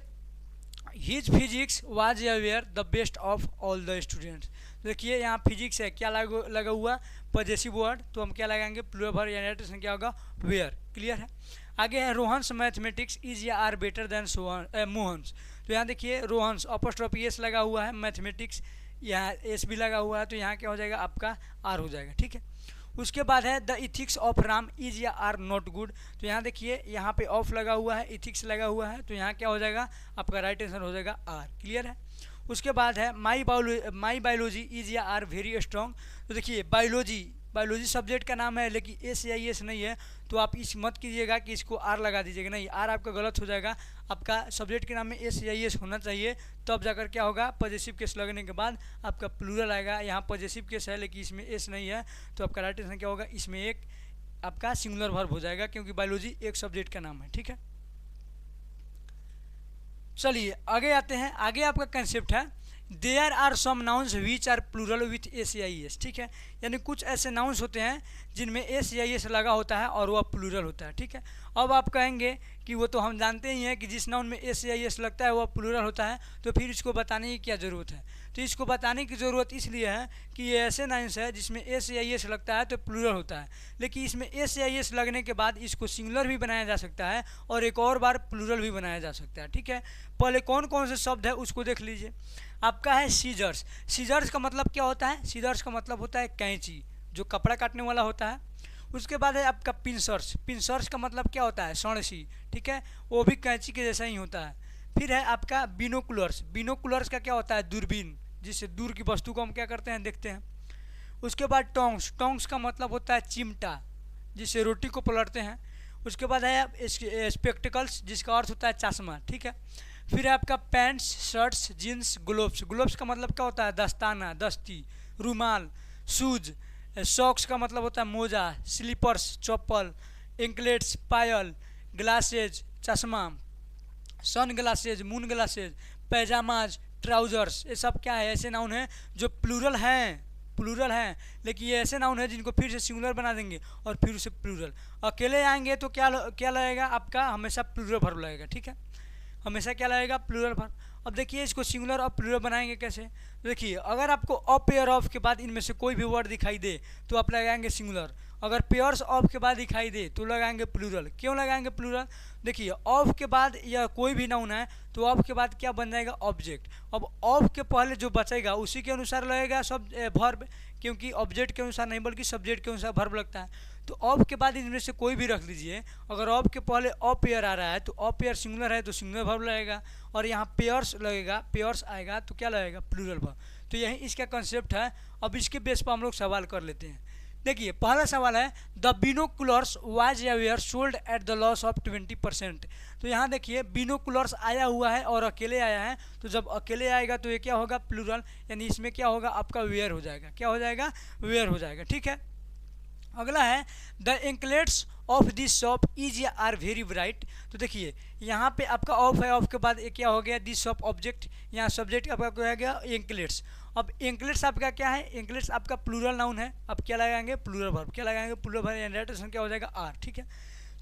हिज फिजिक्स वाज या were the best of all the students. देखिए यहाँ फिजिक्स है, क्या लगा हुआ, पॉजेसिव वर्ड, तो हम क्या लगाएंगे, प्लूरल वर्ब, यानी क्या होगा, वेयर। क्लियर है। आगे है रोहन्स मैथमेटिक्स इज या आर बेटर देन मोहन्स। तो यहाँ देखिए रोहन्स, अपॉस्ट्रोफी एस लगा हुआ है, मैथमेटिक्स यहाँ एस भी लगा हुआ है, तो यहाँ क्या हो जाएगा आपका आर हो जाएगा। ठीक है, उसके बाद है the ethics of Ram is या आर नॉट गुड। तो यहाँ देखिए यहाँ पे ऑफ लगा हुआ है, इथिक्स लगा हुआ है, तो यहाँ क्या हो जाएगा आपका राइट आंसर हो जाएगा आर। क्लियर है। उसके बाद है माई बायोलॉजी इज या आर वेरी स्ट्रॉन्ग। तो देखिए बायोलॉजी सब्जेक्ट का नाम है, लेकिन एस या एस नहीं है, तो आप इस मत कीजिएगा कि इसको आर लगा दीजिएगा, नहीं, आर आपका गलत हो जाएगा। आपका सब्जेक्ट के नाम में एस या एस होना चाहिए, तब जाकर क्या होगा पॉजिटिव केस लगने के बाद आपका प्लूरल आएगा। यहाँ पॉजिटिव केस है लेकिन इसमें एस नहीं है, तो आपका राइट आंसर क्या होगा, इसमें एक आपका सिंगुलर वर्ब हो जाएगा, क्योंकि बायोलॉजी एक सब्जेक्ट का नाम है। ठीक है, चलिए आगे आते हैं। आगे आपका कंसेप्ट है there are some nouns which are plural with s या एस। ठीक है, यानी कुछ ऐसे नाउन्स होते हैं जिनमें एस या एस लगा होता है और वह प्लूरल होता है। ठीक है, अब आप कहेंगे कि वो तो हम जानते ही हैं कि जिस नाउन में एस या एस लगता है वह प्लूरल होता है, तो फिर इसको बताने की क्या ज़रूरत है। तो इसको बताने की ज़रूरत इसलिए है कि ये ऐसे नाउन्स है जिसमें एस या एस लगता है तो प्लूरल होता है, लेकिन इसमें एस या एस लगने के बाद इसको सिंगुलर भी बनाया जा सकता है और एक और बार प्लूरल भी बनाया जा सकता है। ठीक है, पहले कौन कौन से शब्द है उसको देख लीजिए। आपका है सीजर्स। सीजर्स का मतलब क्या होता है, सीजर्स का मतलब होता है कैंची, जो कपड़ा काटने वाला होता है। उसके बाद है आपका पिंसर्स। पिंसर्स का मतलब क्या होता है, सौड़सी। ठीक है, वो भी कैंची के जैसा ही होता है। फिर है आपका बिनोकुलर्स। बिनोकुलर्स का क्या होता है, दूरबीन, जिससे दूर की वस्तु को हम क्या करते हैं, देखते हैं। उसके बाद टोंग्स। टोंग्स का मतलब होता है चिमटा, जिससे रोटी को पलटते हैं। उसके बाद है स्पेक्टिकल्स, जिसका अर्थ होता है चश्मा। ठीक है, फिर है आपका pants, shirts, jeans, gloves. Gloves का मतलब क्या होता है, दस्ताना, दस्ती, रुमाल। शूज। सॉक्स का मतलब होता है मोजा, स्लीपर्स, चप्पल। एंकलेट्स, पायल। ग्लासेज, चश्मा। Sun glasses, moon glasses. Pyjamas, trousers. ये सब क्या है, ऐसे नाउन हैं जो प्लूरल हैं, लेकिन ये ऐसे नाउन है जिनको फिर से सिंगुलर बना देंगे और फिर उसे प्लूरल। अकेले आएंगे तो क्या लगेगा आपका, हमेशा प्लूरल वर्ब लगेगा। ठीक है, हमेशा क्या लगेगा, प्लूरल वर्ब। अब देखिए इसको सिंगुलर और प्लूरल बनाएंगे कैसे। देखिए अगर आपको अ पेयर ऑफ के बाद इनमें से कोई भी वर्ड दिखाई दे तो आप लगाएंगे सिंगुलर, अगर पेयर्स ऑफ के बाद दिखाई दे तो लगाएंगे प्लूरल। क्यों लगाएंगे प्लूरल, देखिए ऑफ के बाद या कोई भी नाउन है तो ऑफ के बाद क्या बन जाएगा, ऑब्जेक्ट। अब ऑफ के पहले जो बचेगा उसी के अनुसार लगेगा सब वर्ब, क्योंकि ऑब्जेक्ट के अनुसार नहीं बल्कि सब्जेक्ट के अनुसार वर्ब लगता है। तो ऑफ के बाद इनमें से कोई भी रख लीजिए, अगर ऑफ के पहले अ पेयर आ रहा है तो अ पेयर सिंगुलर है तो सिंगुलर वर्ब लगेगा, और यहाँ पेयर्स लगेगा, पेयर्स आएगा तो क्या लगेगा, प्लूरल वर्ब। तो यही इसका कंसेप्ट है। अब इसके बेस पर हम लोग सवाल कर लेते हैं। देखिए पहला सवाल है द बिनोकुलर्स वाज या were sold at the loss of 20%। तो यहाँ देखिए बिनोकुलर्स आया हुआ है और अकेले आया है, तो जब अकेले आएगा तो ये क्या होगा, प्लूरल, यानी इसमें क्या होगा आपका वेयर हो जाएगा। क्या हो जाएगा, वेयर हो जाएगा। ठीक है, अगला है the anklets of this shop is या आर वेरी ब्राइट। तो देखिए यहाँ पे आपका ऑफ है, ऑफ के बाद एक क्या हो गया, दिस शॉप ऑब्जेक्ट, यहाँ सब्जेक्ट आपका क्या हो गया, एंकलेट्स। अब एंकलेट्स आपका क्या है, एंकलेट्स आपका प्लूरल नाउन है, आप क्या लगाएंगे, प्लूरल वर्ब। क्या लगाएंगे, प्लूरल वर्ब, यानी राइट आंसर क्या हो जाएगा, आर। ठीक है,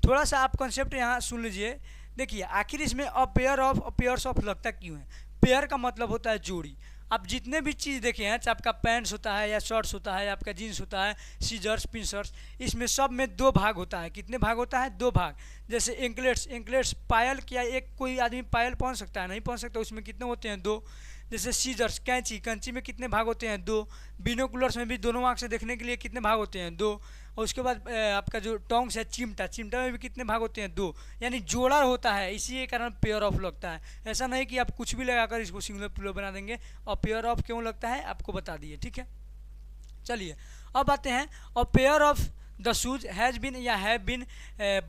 थोड़ा सा आप कॉन्सेप्ट यहाँ सुन लीजिए। देखिए आखिर इसमें a pair of, pairs of लगता क्यों है। पेयर का मतलब होता है जोड़ी। आप जितने भी चीज़ देखे हैं, चाहे आपका पैंट्स होता है या शर्ट्स होता है या आपका जीन्स होता है, सीजर्स, पिंसर्स, इसमें सब में दो भाग होता है। कितने भाग होता है, दो भाग। जैसे एंकलेट्स, पायल, क्या एक कोई आदमी पायल पहन सकता है, नहीं पहन सकता, उसमें कितने होते हैं, दो। जैसे सीजर्स, कैंची में कितने भाग होते हैं, दो। बिनोकुलर्स में भी दोनों आँख से देखने के लिए कितने भाग होते हैं, दो। और उसके बाद आपका जो टोंग्स है, चिमटा में भी कितने भाग होते हैं, दो। यानी जोड़ा होता है, इसी के कारण पेयर ऑफ लगता है। ऐसा नहीं कि आप कुछ भी लगाकर इसको सिंगुलर प्लूरल बना देंगे। और पेयर ऑफ क्यों लगता है आपको बता दिए। ठीक है, चलिए अब आते हैं और pair of the shoes has been या have been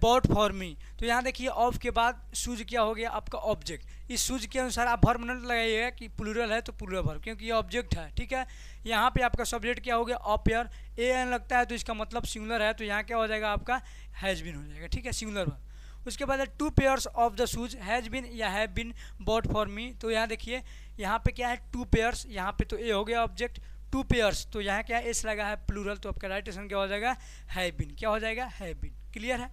bought for me. तो यहाँ देखिए ऑफ के बाद शूज क्या हो गया आपका ऑब्जेक्ट। इस शूज के अनुसार आप वर्ब नहीं लगाइएगा कि प्लूरल है तो प्लूरल वर्ब, क्योंकि ये ऑब्जेक्ट है। ठीक है, यहाँ पे आपका सब्जेक्ट क्या हो गया, अ पेयर, ए एन लगता है तो इसका मतलब सिंगुलर है, तो यहाँ क्या हो जाएगा आपका हैज़ बिन हो जाएगा। ठीक है, सिंगुलर वर्ब। उसके बाद है two pairs of the shoes has been या have been bought for me. तो यहाँ देखिए यहाँ पे क्या है, टू पेयर्स, यहाँ पे तो ए हो गया ऑब्जेक्ट, टू पेयर्स, तो यहाँ क्या एस लगा है, प्लूरल, तो आपका राइट आंसर क्या हो जाएगा, हैव बीन। क्या हो जाएगा, हैव बीन। क्लियर है।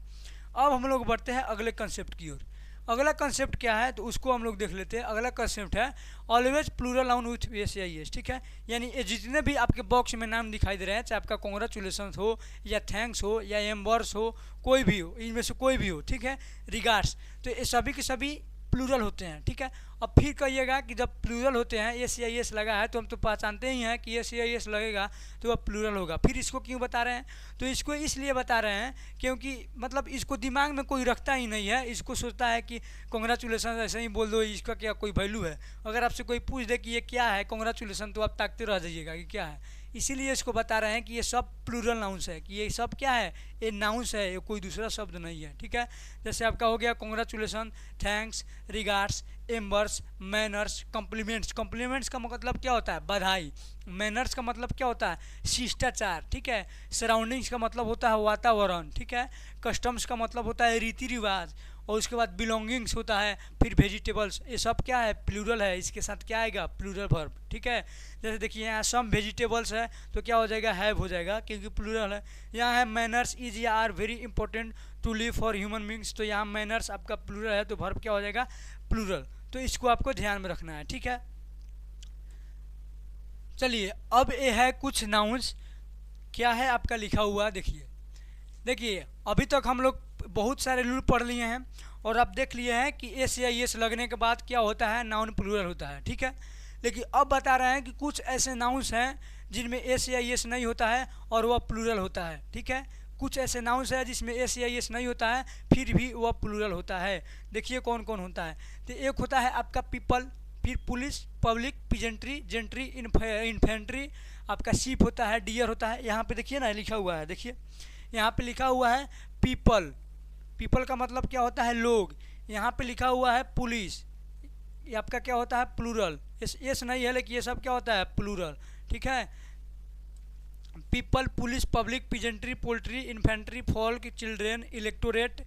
अब हम लोग बढ़ते हैं अगले कंसेप्ट की ओर। अगला कंसेप्ट क्या है तो उसको हम लोग देख लेते हैं। अगला कंसेप्ट है always plural noun with s या एस। ठीक है, यानी ये जितने भी आपके बॉक्स में नाम दिखाई दे रहे हैं, चाहे आपका कॉन्ग्रेचुलेसन हो या थैंक्स हो या एम्बर्स हो, कोई भी हो, इनमें से कोई भी हो, ठीक है, रिगार्ड्स, तो ये सभी के सभी प्लूरल होते हैं, ठीक है। अब फिर कहिएगा कि जब प्लूरल होते हैं ACIS लगा है तो हम तो पहचानते ही हैं कि ACIS लगेगा तो वह प्लूरल होगा। फिर इसको क्यों बता रहे हैं, तो इसको इसलिए बता रहे हैं क्योंकि मतलब इसको दिमाग में कोई रखता ही नहीं है, इसको सोचता है कि कॉन्ग्रेचुलेसन ऐसे ही बोल दो, इसका क्या कोई वैल्यू है। अगर आपसे कोई पूछ दे कि ये क्या है कॉन्ग्रेचुलेसन तो आप ताकते रह जाइएगा कि क्या है। इसीलिए इसको बता रहे हैं कि ये सब प्लूरल नाउंस है, कि ये सब क्या है, ये नाउंस है, ये कोई दूसरा शब्द नहीं है, ठीक है। जैसे आपका हो गया congratulation, thanks, regards, embers, manners, compliments. Compliments का मतलब क्या होता है, बधाई। मैनर्स का मतलब क्या होता है, शिष्टाचार, ठीक है। सराउंडिंग्स का मतलब होता है वातावरण, ठीक है। कस्टम्स का मतलब होता है रीति रिवाज, और उसके बाद बिलोंगिंग्स होता है, फिर वेजिटेबल्स। ये सब क्या है, प्लूरल है, इसके साथ क्या आएगा, प्लूरल वर्ब, ठीक है। जैसे देखिए यहाँ सम वेजिटेबल्स है तो क्या हो जाएगा, हैव हो जाएगा क्योंकि प्लूरल है। यहाँ है मैनर्स इज या are very important to live for human beings, तो यहाँ मैनर्स आपका प्लूरल है तो वर्ब क्या हो जाएगा, प्लूरल। तो इसको आपको ध्यान में रखना है, ठीक है। चलिए अब ये है कुछ नाउन्स, क्या है आपका लिखा हुआ, देखिए अभी तक हम लोग बहुत सारे रूल पढ़ लिए हैं और अब देख लिए हैं कि ACIS लगने के बाद क्या होता है, नाउन प्लूरल होता है, ठीक है। लेकिन अब बता रहे हैं कि कुछ ऐसे नाउन्स हैं जिनमें ACIS नहीं होता है और वह प्लूरल होता है, ठीक है। कुछ ऐसे नाउन्स है जिसमें ACIS नहीं होता है फिर भी वह प्लूरल होता है। देखिए कौन कौन होता है। तो एक होता है आपका पीपल, फिर police, public, peasantry, gentry, infantry, आपका शिप होता है, डियर होता है। यहाँ पे देखिए ना लिखा हुआ है, देखिए यहाँ पे लिखा हुआ है पीपल, पीपल का मतलब क्या होता है, लोग। यहाँ पे लिखा हुआ है पुलिस, ये आपका क्या होता है, प्लूरल। एस नहीं है लेकिन ये सब क्या होता है, प्लूरल, ठीक है। People, police, public, peasantry, poultry, infantry, folk, children, electorate,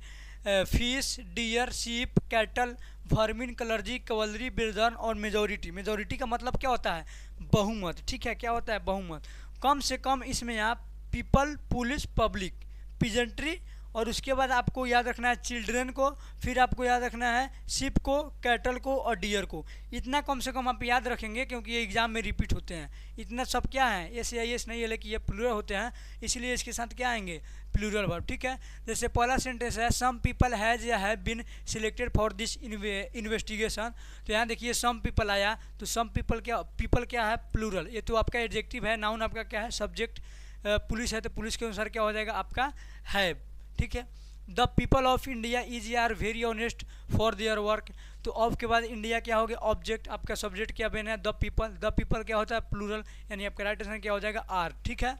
fish, deer, sheep, cattle, vermin, clergy, cavalry, brethren और मेजोरिटी। मेजोरिटी का मतलब क्या होता है, बहुमत, ठीक है। क्या होता है, बहुमत। कम से कम इसमें आप पीपल, पुलिस, पब्लिक, पीजेंट्री और उसके बाद आपको याद रखना है चिल्ड्रेन को, फिर आपको याद रखना है शिप को, कैटल को और डियर को। इतना कम से कम आप याद रखेंगे क्योंकि ये एग्जाम में रिपीट होते हैं। इतना सब क्या है, ACIS नहीं है लेकिन ये प्लूरल होते हैं, इसलिए इसके साथ क्या आएंगे, प्लूरल वर्ब, ठीक है। जैसे पहला सेंटेंस है सम पीपल हैज़ या have been selected for this investigation. तो यहाँ देखिए सम पीपल आया तो सम पीपल क्या है, प्लूरल। ये तो आपका एडजेक्टिव है, नाउन आपका क्या है, सब्जेक्ट। पुलिस है तो पुलिस के अनुसार क्या हो जाएगा आपका, हैव, ठीक है। The people of India is are very honest for their work. तो ऑफ के बाद इंडिया क्या हो गया, ऑब्जेक्ट, आपका सब्जेक्ट क्या बना है, द पीपल। द पीपल क्या होता है, प्लूरल, यानी आपका राइट आंसर क्या हो जाएगा, आर, ठीक है।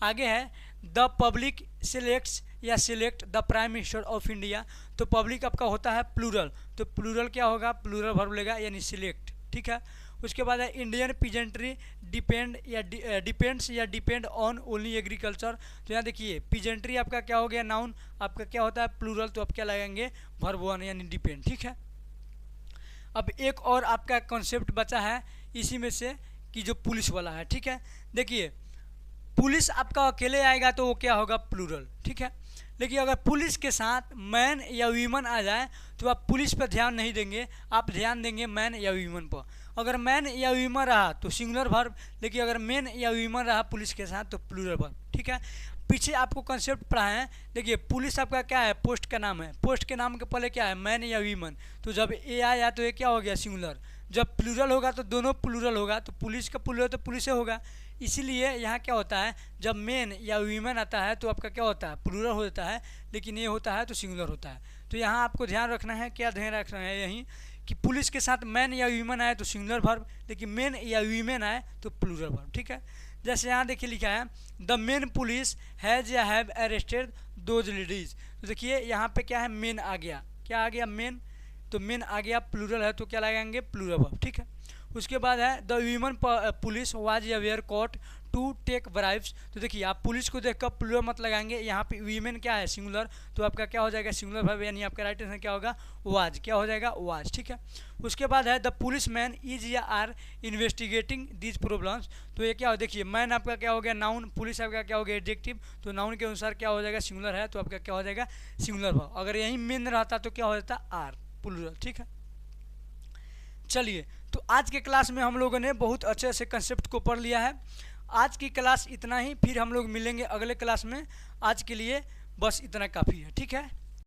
आगे है द पब्लिक सिलेक्ट्स या select the prime minister of India. तो पब्लिक आपका होता है प्लूरल, तो प्लूरल क्या होगा, प्लूरल वर्ब लेगा यानी सिलेक्ट, ठीक है। उसके बाद है इंडियन पीजेंट्री डिपेंड्स या डिपेंड ऑन ओनली एग्रीकल्चर। तो यहाँ देखिए पीजेंट्री आपका क्या हो गया, नाउन, आपका क्या होता है, प्लूरल, तो आप क्या लगाएंगे, वर्ब वन यानी डिपेंड, ठीक है। अब एक और आपका कॉन्सेप्ट बचा है इसी में से कि जो पुलिस वाला है, ठीक है। देखिए पुलिस आपका अकेले आएगा तो वो क्या होगा, प्लूरल, ठीक है। लेकिन अगर पुलिस के साथ मैन या वीमन आ जाए तो आप पुलिस पर ध्यान नहीं देंगे, आप ध्यान देंगे मैन या वीमन पर। अगर मैन या वीमन रहा तो सिंगुलर वर्ब, लेकिन अगर मैन या वीमन रहा पुलिस के साथ तो प्लूरल वर्ब, ठीक है। पीछे आपको कंसेप्ट पढ़ा है, देखिए पुलिस आपका क्या है, पोस्ट का नाम है, पोस्ट के नाम के पहले क्या है, मैन या वीमन। तो जब ए आया तो ये क्या हो गया, सिंगुलर। जब प्लूरल होगा तो दोनों प्लूरल होगा, तो पुलिस का प्लूरल तो पुलिस होगा। इसीलिए यहाँ क्या होता है, जब मेन या वीमेन आता है तो आपका क्या होता है, प्लूरल हो जाता है, लेकिन ये होता है तो सिंगुलर होता है। तो यहाँ आपको ध्यान रखना है, क्या ध्यान रखना है, यही कि पुलिस के साथ मैन या वीमेन आए तो सिंगुलर वर्ब, लेकिन मेन या वीमेन आए तो प्लूरल वर्ब, ठीक है। जैसे यहाँ देखिए लिखा है द मेन पुलिस हैज़ या हैव अरेस्टेड दोज लेडीज। तो देखिए यहाँ पे क्या है, मेन आ गया, क्या आ गया, मेन। तो मेन आ गया, प्लूरल है तो क्या लगाएंगे, प्लूरल वर्ब, ठीक है। उसके बाद है the women police was aware caught to take bribes. तो देखिए आप पुलिस को देखकर प्लूरल मत लगाएंगे, यहाँ पे वीमेन क्या है, सिंगुलर, तो आपका क्या हो जाएगा, सिंगुलर वर्ब, यानी आपका राइट आंसर क्या होगा, वाज, क्या हो जाएगा, वाज, ठीक है। उसके बाद है द पुलिस मैन इज या आर इन्वेस्टिगेटिंग दीज प्रॉब्लम्स। तो ये क्या हो, देखिए मैन आपका क्या हो गया, नाउन, पुलिस आपका क्या हो गया, एडजेक्टिव, तो नाउन के अनुसार क्या हो जाएगा, सिंगुलर है तो आपका क्या हो जाएगा, सिंगुलर वर्ब। अगर यही मेन रहता तो क्या हो जाता, आर, प्लूरल, ठीक है। चलिए तो आज के क्लास में हम लोगों ने बहुत अच्छे से कंसेप्ट को पढ़ लिया है। आज की क्लास इतना ही, फिर हम लोग मिलेंगे अगले क्लास में। आज के लिए बस इतना काफ़ी है, ठीक है।